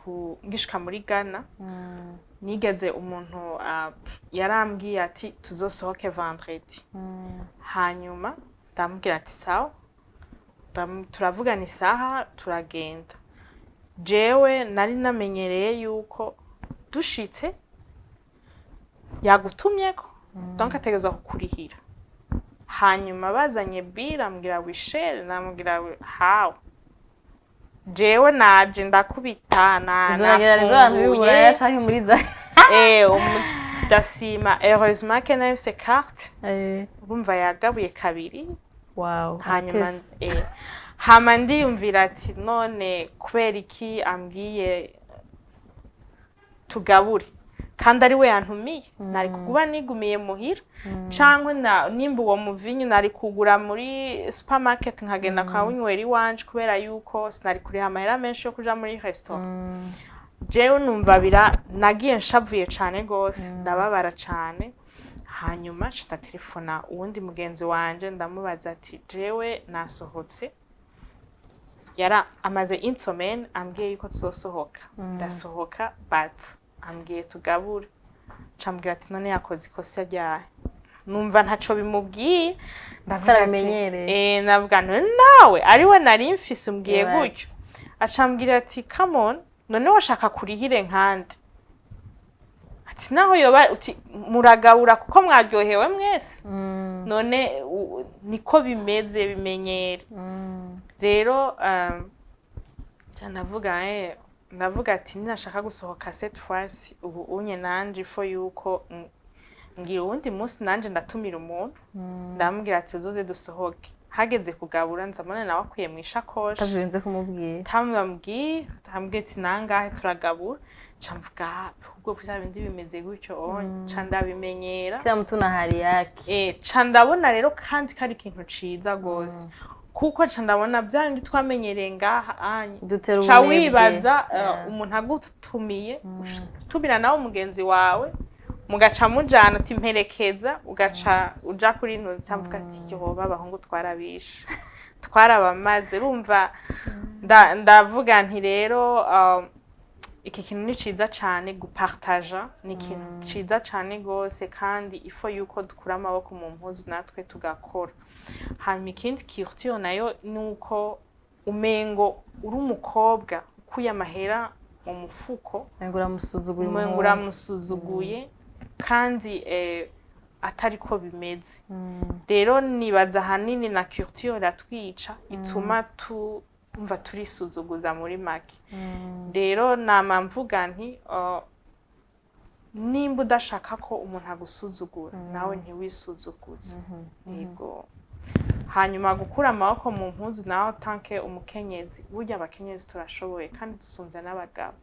ngishika muri Ghana nigeze umuntu yarambwiye ati tuzosohoke vendredi hanyuma ndamubwira ati sawa turavugana isaha turagenda jewe nari namenyereye yuko dushitse yagutumyeko donc ategeza kukurihira hanyuma bazanye bira ambwira wishere namubwira how jewe naje ndakubita uzogerageza abantu b'Iburaya canke muri za ndasima heureusement que nafise carte urumva yagabuye kabiri wow hama ndiyumvira ati none kubera iki ambwiye tugabure kandi ari we yantumiye nari kuguba nigumiye muhira canke nimba uwo muvinyu nari kugura muri supermarket nkagenda kwa winywera iwanje kubera yuko sinari kuriha amahera menshi yo kuja muri restaurant jewe numva nagiye nshavuye cane gose ndababara cane hanyuma nshita telefona uwundi mugenzi wanje ndamubaza ati jewe nasohotse yara amaze insomene ambwiye yuko tuzosohoka ndasohoka but ambwiye tugabure cambwira ati none yakoze ikosa ryahe numva ntaco bimubwiye ndavuga ati navuga nawe ari we nari mfise umbwiye gutyo acambwira ati come on none washaka kurihire nkandi ati naho yoba uti muragabura kuko mwaryohewe mwese none niko bimeze bimenyere rero ndavuga ati ninashaka gusohoka cette fois ubu unye nanje fo yuko ngira uwundi munsi nanje ndatumira umuntu ndamubwira ati uzoze dusohoke hageze kugabura nzamane nawe akwiye mu ishakoshi tabirenze kumubwira tambwiye ati nangahe turagabura camvuga ubwo bya bindi bimeze gutyo ca ndabimenyera kira mutuna hari yake ca ndabona rero kandi kari ikintu ciza gose kuko ca ndabona bya bindi twamenyereye ngaha anye ca wibaza umuntu agutumiye tumira nawe umugenzi wawe mugaca mujana ati mperekeza ugaca uja kuri ntuzi camvuga ati yoba abahungu twarabishe twarabamaze urumva ndavuga nti rero iki kintu ni ciza cane gupartaja ni ikintu ciza cane gose kandi ifo yuko dukura amaboko mu mpuzu natwe tugakora hanyuma ikindi culture nayo nuko umengo uri umukobwa ukuye amahera mu mufuko umengo uramusuzuguye kandi atari ko bimeze rero nibaza hanini na culture iratwica ituma umva turisuzuguza muri make rero nama mvuga nti nimba udashaka ko umuntu agusuzugura nawe ntiwisuzuguze yego hanyuma gukura amaboko mu mpuzu nawe tanke umukenyezi burya abakenyezi turashoboye kandi dusumvya n'abagabo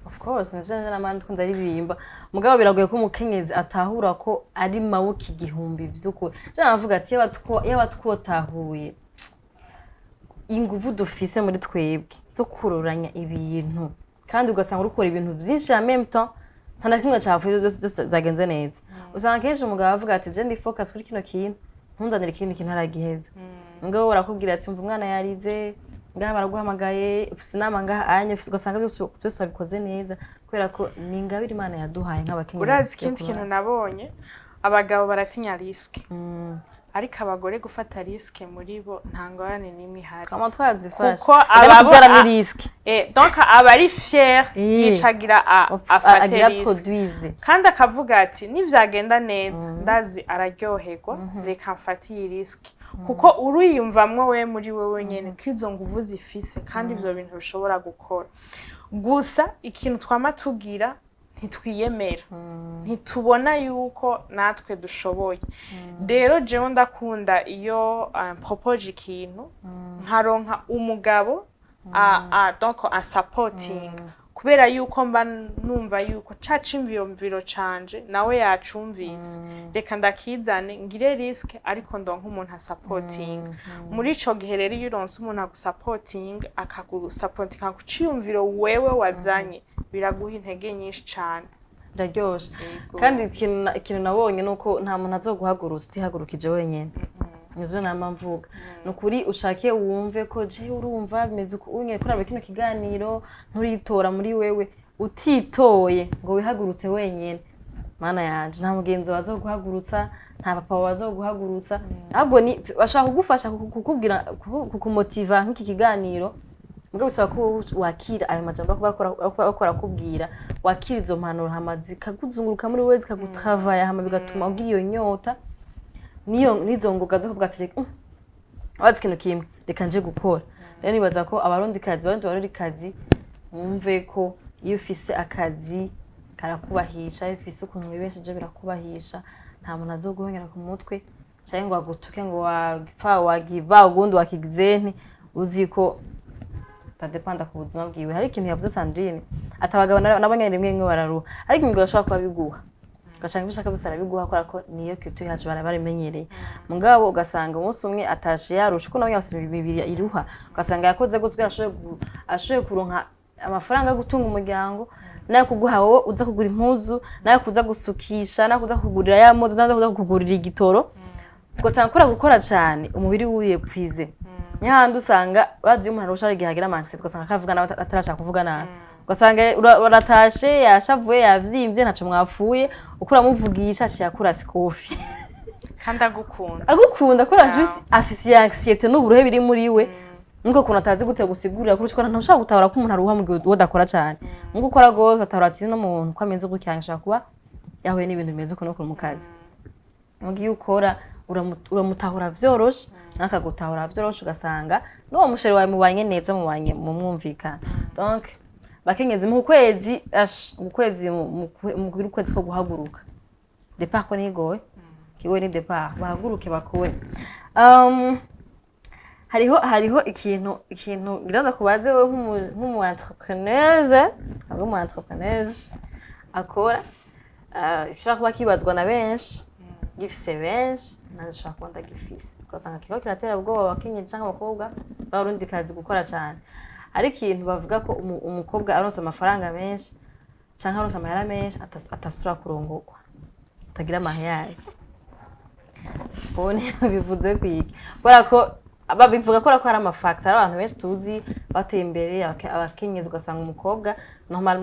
of course nje n'amandi kunda ririmba mugabo biragoye ko umukenyezi atahura ko ari maboko igihumbi vy'ukuri cyane avuga ati yabatwotahuye inguvu dufise muri twebwe zo kuroranya ibintu kandi ugasanga urukora ibintu byinshi en même temps nta na kimwe cyavuye byose zagenze neza usanga kenshi umugabo avuga ati je ndi focus kuri kino kintu ntunzanire ikindi kintu aragiheza ngabo barakubwira ati umva umwana yarize ngaha baraguhamagaye ufise inama ngaha anye ugasanga byose wabikoze neza kubera ko ni ingabire Imana yaduhaye nk'abakenyezi urazi ikindi kintu nabonye abagabo baratinya risk ariko abagore gufata risk muri bo nta ngorane n'imwe ihari kama twazifasha kuko ababara ni risk donc aba ari fier yicagira afata risk kandi akavuga ati nivyagenda neza ndazi araryoherwa reka mfatiye risk kuko uriyumvamwo we muri wewe nyene kizo nguvu zifise kandi ivyo bintu bishobora gukora gusa ikintu twama tugira ntitwiyemera ntitubona yuko natwe dushoboye rero jewe ndakunda iyo propose ikintu nkaronka umugabo donc un supporting kubera yuko mba numva yuko cacimviro canje nawe yacumvise reka ndakizane ngire risk ariko ndonka umuntu supporting muri ico gihe rero iyo uronse umuntu agusupporting akagusupporting akuciyumviro wewe wazanye biraguha intege nyinshi cyane ndaryoshe kandi ikintu nabonye nuko nta muntu azoguhagurutsa utihagurukije wenyene nivyo nama mvuga nukuri ushake wumve ko je urumva bimeze unye kuraba kino kiganiro nturitora muri wewe utitoye ngo wihagurutse wenyene mana yanje nta mugenzi wazoguhagurutsa nta papa wazoguhagurutsa ahubwo ni bashaka kugufasha kukubwira kukumotiva nk'iki kiganiro mugabo bisaba ko wakira ayo majambo bakora kubwira wakira izo mpanuro hamazi kaguzunguruka muri wewe zikagutravaya hama bigatuma ugira iyo nyota nizo ngoga zo kuvuga ati wazi kintu kimwe reka nje gukora rero nibaza ko abarundikazi mwumve ko iyo ufise akazi karakubahisha, iyo ufise ukuntu wibesheje birakubahisha, nta muntu azoguhonyera ku mutwe canke ngo agutuke ngo wagiva ugundi wakigizenti, uzi ko tadepanda ku buzima bwiwe. Hari ikintu yavuze Sandrine, atabagabo nabo nyene rimwe bararuha, ariko imigabo ashobora kuba biguha ugashanga ibishaka byose arabiguha kubera ko niyo culture yacu barimenyereye. Mugabo ugasanga umunsi umwe atashe yarusha ko nabo yose bibiri iruha, ugasanga yakoze gutse ashoye kuronka amafaranga yo gutunga umuryango, nayo kuguha wowe uza kugura impuzu, nayo kuza gusukisha, nayo kuza kugurira ya moto, nayo kuza kugurira igitoro. Ugasanga kora gukora cyane umubiri wuye kwize. Nyahandi usanga bazi umuntu arusha igihe hagira mindset, ugasanga kavuga nawe atarashaka kuvuga nabi. Ugasanga uratashe yashavuye yavyimbye ntaco mwapfuye, ukura muvugisha cyakura sikofi. Kandi agukunda. Agukunda kora juste afise anxiety n'uburuhe biri muri we. Nuko kuntu atazi gute gusigurira kuri ko ntashaka gutahura ko umuntu aruha mu gihe wodakora cyane. Nuko ukora go batahura ati no muntu ko amenze gukyanisha kuba yahuye n'ibintu bimeze ko no mu kazi. Mugiye ukora uramutahura vyoroshe, nakagutahura vyoroshe ugasanga n'uwo musheri wawe mubanye neza mu mwumvikana. Donc bakenyezi mu kwezi mu kwezi ko guhaguruka. Départ ko nigoye. Kigoye ni départ bahaguruke bakore. Hariho ikintu ngira kubaze we nk'umu entrepreneuse, mu entrepreneuse akora ishaka kuba kibazwa na benshi, gifise benshi nashaka kuba ndagifise. Ugasanga kiho kiratera ubwoba abakenyezi cyangwa abakobwa barundi kazi gukora cyane. Ari ikintu bavuga ko umukobwa aronse amafaranga menshi cyangwa aronse amahera menshi atasura kurongorwa, atagira amahera. Bone bivuze kwiki kubera ko babivuga ko ari amafactor abantu benshi tuzi bateye imbere abakenyezi. Ugasanga umukobwa normal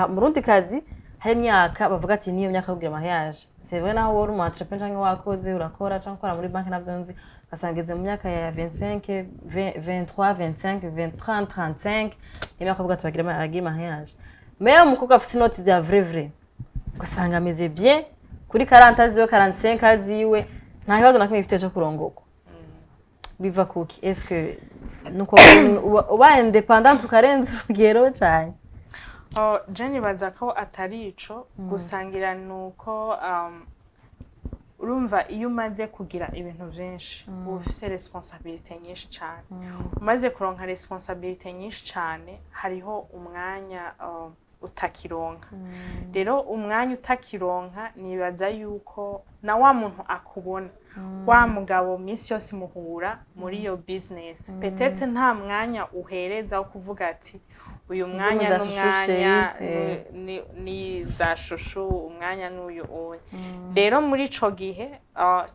mu rundi kazi hari imyaka bavuga ati niyo myaka kugira mariage. C'est vrai naho wari umu entrepreneur cyangwa wakoze urakora cyangwa ukora muri banki navyo nzi, ugasanga mu myaka ya 25 23 25 30 35 imyaka kuvuga ati bagira mariage. Mais umukobwa afite inoti za vrai ugasanga ameze bien kuri 40 ziwe 45 ziwe nta kibazo nakimwe ifite cyo kurongorwa. Biva kuki est-ce que nuko uba independent ukarenza urugero cyane? Jenny baza ko atari ico gusangira nuko urumva iyo umaze kugira ibintu byinshi ufise responsabilité nyinshi cyane. Umaze kuronka responsabilité nyinshi cyane hariho umwanya utakironka. Rero umwanya utakironka nibaza yuko na wa muntu akubona wa mugabo minsi yose muhura muri iyo business peut-être nta mwanya uhereza wo kuvuga ati uyu mwanya n'umwanya ni za shushu umwanya n'uyu uye. Rero muri ico gihe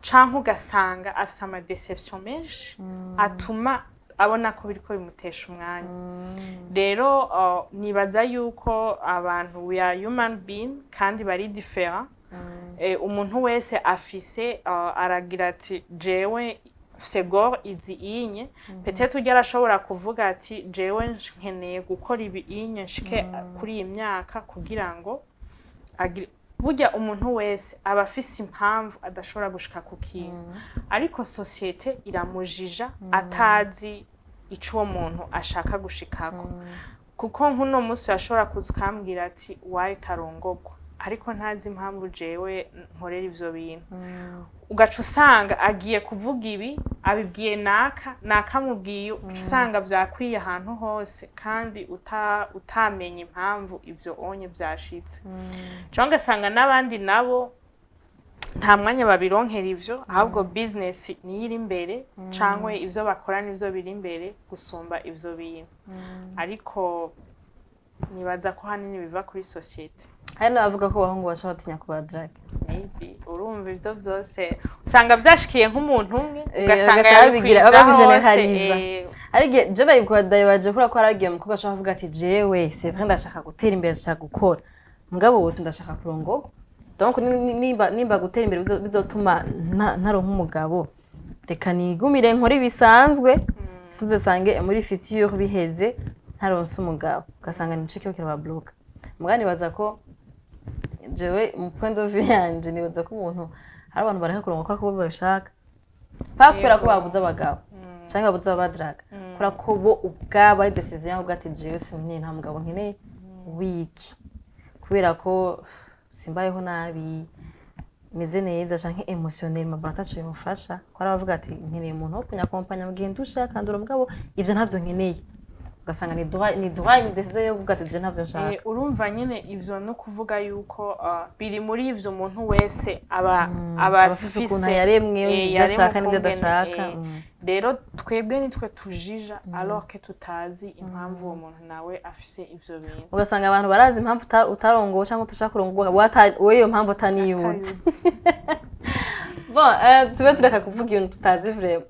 canke ugasanga afise ama deception menshi atuma abona ko biriko bimutesha umwanya. Rero nibaza yuko abantu we are human being kandi bari different. Umuntu wese afise aragira ati jewe segor izi inye peut-être ujya arashobora kuvuga ati jewe nkeneye gukora ibi inye nshike kuri iyi myaka kugira ngo burya umuntu wese aba afise impamvu adashobora gushika ku kintu, ariko societe iramujija atazi ico uwo muntu ashaka gushikako. Kuko nkuno munsi yashobora kuzukambwira ati waye tarongorwa, ariko ntazi impamvu jewe nkorera ivyo bintu. Ugaca usanga agiye kuvuga ibi abibwiye nakamubwiye, usanga vyakwiye ahantu hose kandi utamenye impamvu ivyo onye vyashitse. Cyangwa sanga n'abandi nabo nta mwanya babironkera ivyo, ahubwo business niyiri imbere cyangwa ivyo bakora nivyo biri imbere gusumba ivyo bintu. Ariko nibaza ko hanini biva kuri societe. Hano avuga ko bahungu bashaka batinya kuba drag. Maybe urumva ivyo vyose usanga vyashikiye nk'umuntu umwe ugasanga yabigira ababigeneraliza. Arige je bayikwaddaye baje kura ko aragiye mu kugasha avuga ati jewe c'est vrai ndashaka gutera imbere ndashaka gukora. Mugabo wose ndashaka kurongorwa. Donc nimba gutera imbere bizotuma ntaronka umugabo. Reka nigumire nkore bisanzwe. Sinze sange muri future biheze ntaronse umugabo. Ugasanga nico cyo kiraba block. Mugani baza ko jewe mu point of view yanje nibaza ko umuntu hari abantu bareka kurongoka ko babishaka pakubera ko babuza abagabo cyangwa babuza abadraga kora ko bo ubwabo ari decision yabo bwate jewe sinkeneye nta mugabo nkeneye wiki kubera ko simbayeho nabi meze neza canke emotionnel mabana ataco bimufasha ko aravuga ati nkeneye umuntu wo kunyakompanya mu gihe ndusha kandi urumugabo ivyo ntavyo nkeneye ugasanga ni droit ni decision yo kuvuga ati je ntavyo nshaka urumva nyene ivyo no kuvuga yuko biri muri ivyo umuntu wese aba afise ukuntu yaremwe ivyo ashaka n'ivyo adashaka rero twebwe nitwe tujija alors que tutazi impamvu uwo muntu nawe afise ivyo bintu ugasanga abantu barazi impamvu utarongowe cyangwa utashaka kurongorwa wowe iyo mpamvu utaniyutse bon tube tureka kuvuga ibintu tutazi vraiment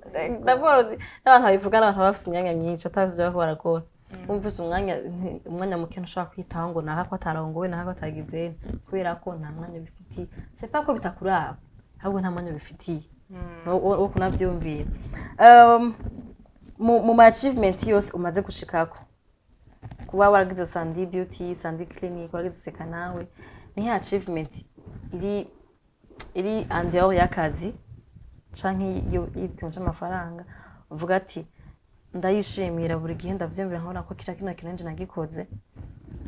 d'abord n'abantu babivuga n'abantu bafise imyanya myinshi atazi byo barakora umvise umwanya muke ntushaka kwitaho ngo nahako atarongowe nahako atagize kubera ko nta mwanya bifitiye c'est pas ko bitakuraba ahubwo nta mwanya bifitiye wo kunavyumvira mu achievement yose umaze gushikako kuba waragize Sandy Beauty Sandy Clinic waragize seka nawe ni achievement iri andeo y'akazi canke y'ibintu c'amafaranga uvuga ati ndayishimira buri gihe ndavyemera nkora ko kino kintu nje nagikoze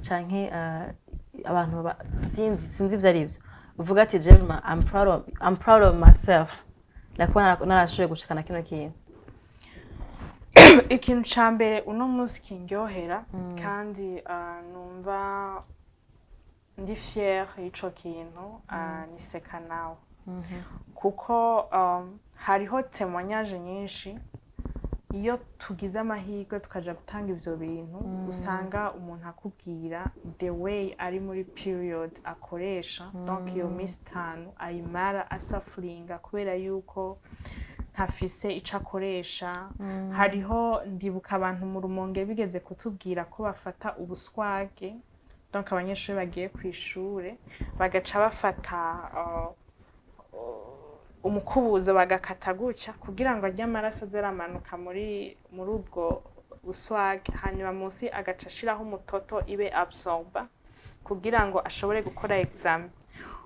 canke abantu sinzi ivyo ari byo uvuga ati Jemma I'm proud of myself nakubona narashoboye gushikana kino kintu ikintu ca mbere uno munsi kindyohera kandi numva ndi fier y'ico kintu ni seka nawe kuko hariho témoignage nyinshi iyo tugize amahirwe tukaja gutanga ivyo bintu usanga umuntu akubwira the way ari muri period akoresha donc iyo minsi 5 ayimara asafuringa kubera yuko ntafise ico akoresha hariho ndibuka abantu mu Rumonge bigeze kutubwira ko bafata ubuswage donc abanyeshuri bagiye kwishure bagaca bafata umukubuzo bagakata gutya kugira ngo ajye amaraso azeramanuka muri ubwo buswage hanyuma munsi agaca ashiraho umutoto ibe absorba kugira ngo ashobore gukora examen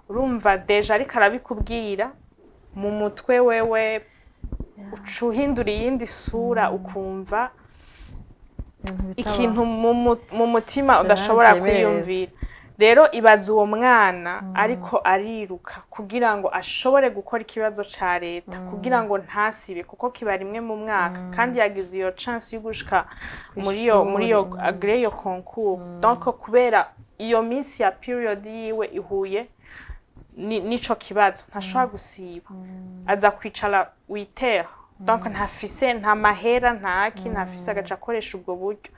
urumva deja ariko arabikubwira mu mutwe wewe ucuhindura iyindi sura ukumva ikintu mu mutima udashobora kwiyumvira rero ibaza uwo mwana ariko ariruka kugira ngo ashobore gukora ikibazo ca leta kugira ngo ntasibe kuko kiba rimwe mu mwaka kandi yagize iyo chance yo gushika muri yo agree yo concours donc kubera iyo minsi ya period yiwe ihuye nico kibazo ntashobora gusiba aza kwicara witera donc ntafise nta mahera ntafise agaca akoresha ubwo buryo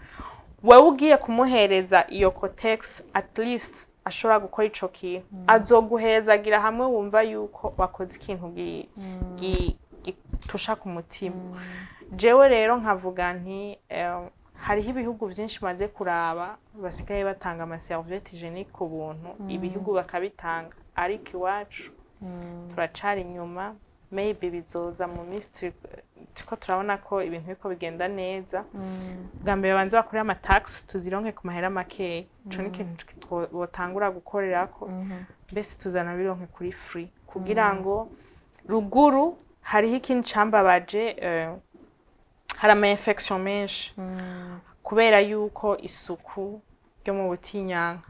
wewe ugiye kumuhereza iyo cotex at least ashobora gukora ico kintu azoguhezagira hamwe wumva yuko wakoze ikintu gitusha ku mutima jewe rero nkavuga nti hariho ibihugu vyinshi maze kuraba basigaye batanga ama serviette hygienique ku buntu ibihugu bakabitanga ariko iwacu turacari inyuma maybe bizoza mu minsi tuko turabona ko ibintu biko bigenda neza bwa mbere banze bakorera ama tax tuzironke ku mahera make ico ni ikintu botangura gukorerako mbese tuzana bironke kuri free kugira ngo ruguru hariho ikintu cambabaje hari ama infection menshi kubera yuko isuku ryo mu butinyanka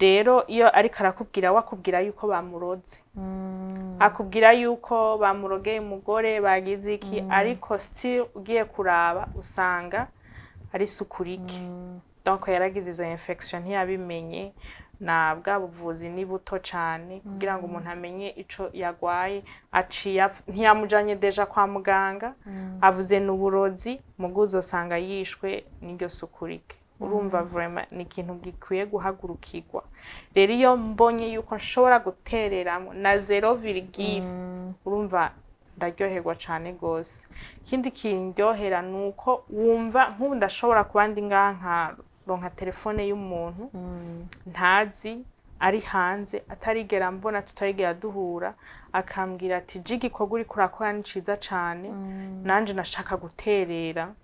rero iyo ariko arakubwira wakubwira yuko bamuroze akubwira yuko bamurogeye umugore bagize iki ariko still ugiye kuraba usanga ari sukurike donc yaragize izo infection ntiyabimenye na bwa buvuzi ni buto cyane kugira ngo umuntu amenye ico yagwaye aciye ntiyamujanye deja kwa muganga avuze n'uburozi muguzo usanga yishwe n'iryo sukurike urumva vraiment ni ikintu gikwiye guhagurukirwa rero iyo mbonye yuko nshobora gutereramo na 0, urumva ndaryoherwa cyane gose ikindi kindyohera nuko wumva nk'ubu ndashobora kuba ndi ngaha nka telefone y'umuntu ntazi ari hanze atarigera mbona tutarigera duhura akambwira ati jigi ko guri kurakora ni ciza cyane nanje nashaka guterera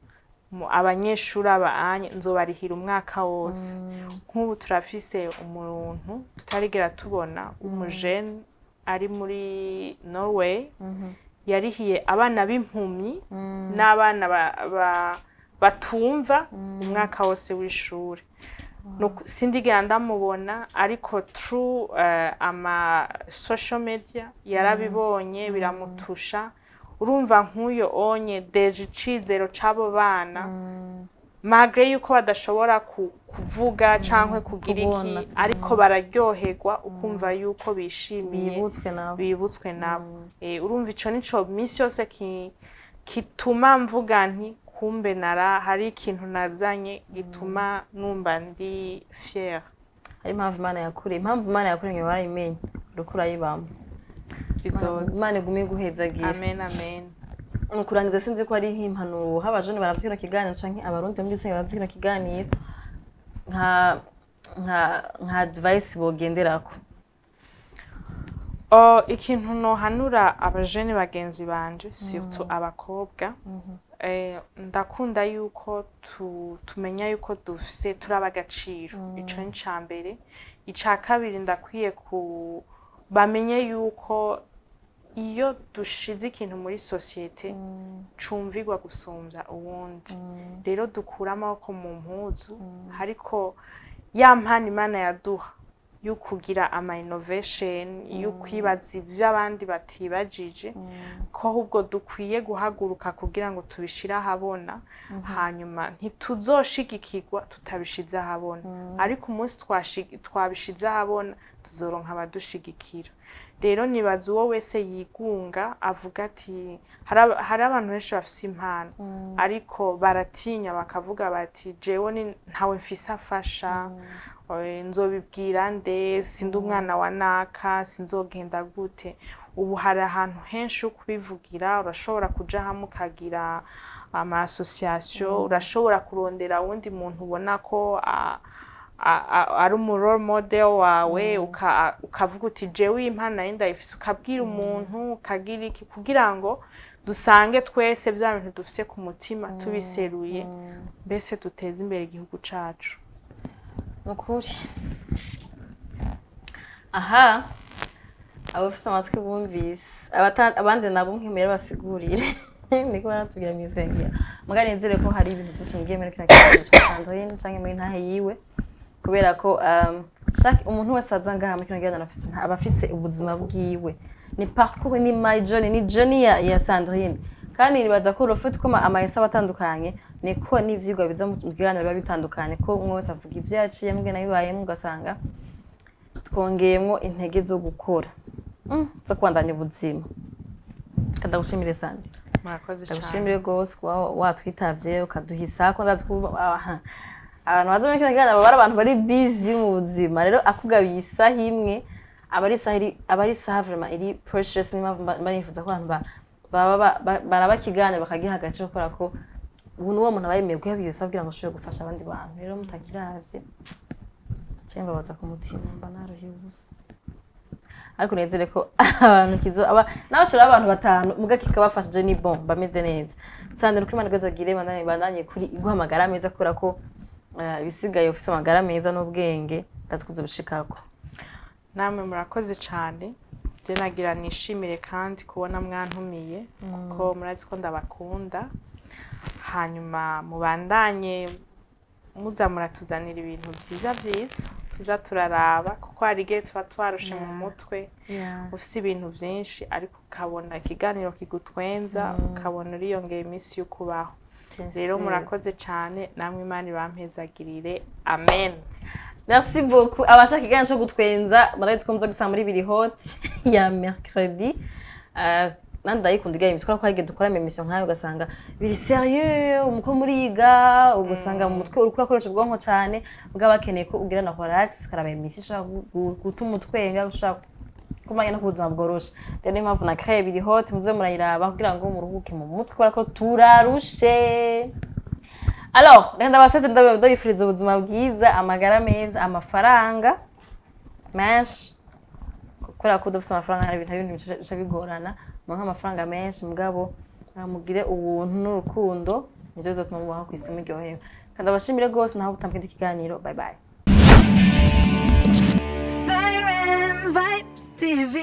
abanyeshuri abanye nzobarihira umwaka wose nk'ubu turafise umuntu tutarigera tubona umujene ari muri Norway yarihiye abana b'impumyi n'abana batumva umwaka wose w'ishuri. Sindigera ndamubona ariko through ama social media yarabibonye biramutusha. Urumva nk'uyo onye deje icizero c'abo bana magre yuko badashobora kuvuga canke kugira iki ariko bararyoherwa ukumva yuko bishimiye bibutswe nabo. Urumva ico nico misi yose kituma mvuga nti kumbe hari ikintu nazanye gituma numva ndi fier. Hari impamvu Imana yakuremye warayimenye urukura yibamba. Imana igume guhezagira. Amen amen. Nukurangiza sinzi ko ari impanuro habajone baravyira kiganiro canke abarundi mbise baravyira kiganiro nka advice bogenderako. Ikintu nohanura abajene bagenzi banje surtout abakobwa ndakunda yuko tumenya yuko dufise turabagaciro. Ico ni cambere. Ica kabiri ndakwiye bamenye yuko iyo dushize ikintu muri societe cumvigwa gusumvya uwundi. Rero dukura amaboko mu mpuzu hariko ya mpano Imana yaduha yo kugira ama innovation yo kwibaza ivy'abandi batibajije ko ahubwo dukwiye guhaguruka kugira ngo tubishira habona hanyuma ntituzoshigikirwa tutabishize habona ariko umunsi twabishize habona tuzoronka abadushigikira. Rero nibaza uwo wese yigunga avuga ati hari abantu benshi bafise impano ariko baratinya bakavuga bati jewe ntawe mfise afasha nzobibwira nde sindi umwana wa naka sinzogenda gute. Ubu hari ahantu henshi kubivugira urashobora kuja hamwe ukagira ama association urashobora kurondera wundi muntu ubona ko ari role model wawe ukavuga uti jewe impano yenda ifise ukabwira umuntu ukagira iki kugira ngo dusange twese bya bintu dufise ku mutima tubiseruye mbese duteze imbere igihugu cacu. Nukuri aha abafise amatwi bumvise abandi nabo nkimere basigurire niko baratubwira mwisengera mugari nzire ko hari ibintu byinshi mugiye muri kina kiganiro cy'Intahe canke muri Intahe yiwe kubera ko umuntu wese azanga muri kino kiganiro abafise ubuzima bwiwe ni parcours ni my journey ni journey ya Sandrine kandi nibaza ko rofite ko amahesa batandukanye niko n'ivyigwa biza mu kiganiro biba bitandukanye ko umwe wese avuga ivyo yaciye mbwe nabibayemo ugasanga twongeyemo intege zo gukora zo kwandanya ubuzima. Kadagushimire sana. Murakoze cyane. Ndagushimire gose kwa watwitavye ukaduhisa ko ndazi ko abantu bazo muri kiganiro baba abantu bari busy mu buzima rero akugabiye isaha imwe abari saha vraiment iri precious nifuza ko abantu baraba kiganiro bakagiha agaciro kubera ko ubu nuwo muntu abayemeye guhabiye usabwira ngo ushobore gufasha abandi bantu rero mutakiravye cyemba baza ku mutima banaruhiye ubusa ariko nezere ko abantu nawe cyo abantu batanu muga kikabafashije ni bon bameze neza Sandra uko Imana gazagire bandanye kuri iguhamagara meza kubera ko bisigaye ufise amagara meza n'ubwenge ndazikuze bushikako. Namwe murakoze cyane. Je nagira nishimire kandi kubona mwantumiye kuko murazi ko ndabakunda. Hanyuma mubandanye muza muratuzanira ibintu byiza tuza turaraba kuko hari igihe tuba twarushe mu mutwe ufise ibintu byinshi ariko ukabona ikiganiro kigutwenza ukabona uriyongeye iminsi yo kubaho. Rero murakoze cyane namwe Imana ibampezagirire amen. Merci beaucoup. Abashaka ikiganiro cyo gutwenza murazi ko muza gusanga muri biri hot ya mercredi nandi ndayikunda igaye imitwe ko hageze dukora emission nkayo ugasanga biri sérieux umuko muriga ugasanga mu mutwe urukura koresha ubwonko cyane bwa bakeneye ko ugira na relax karaba emission ushaka gutuma utwenga ushaka kumanya no kubuzima bworoshe. Rero impamvu na créer biri hot muze murayiraba kugira ngo muruhuke mu mutwe ko turarushe. Alors renda basetse ndabifuriza ubuzima bwiza amagara meza amafaranga menshi kubera ko dufite amafaranga hari ibintu bica bigorana mwanka amafaranga menshi mugabo mugire ubuntu n'urukundo nivyo bizotuma mubaho kwisi muryohewe kandi abashimire gose naho gutambika ikiganiro bye bye. Siren Vibes TV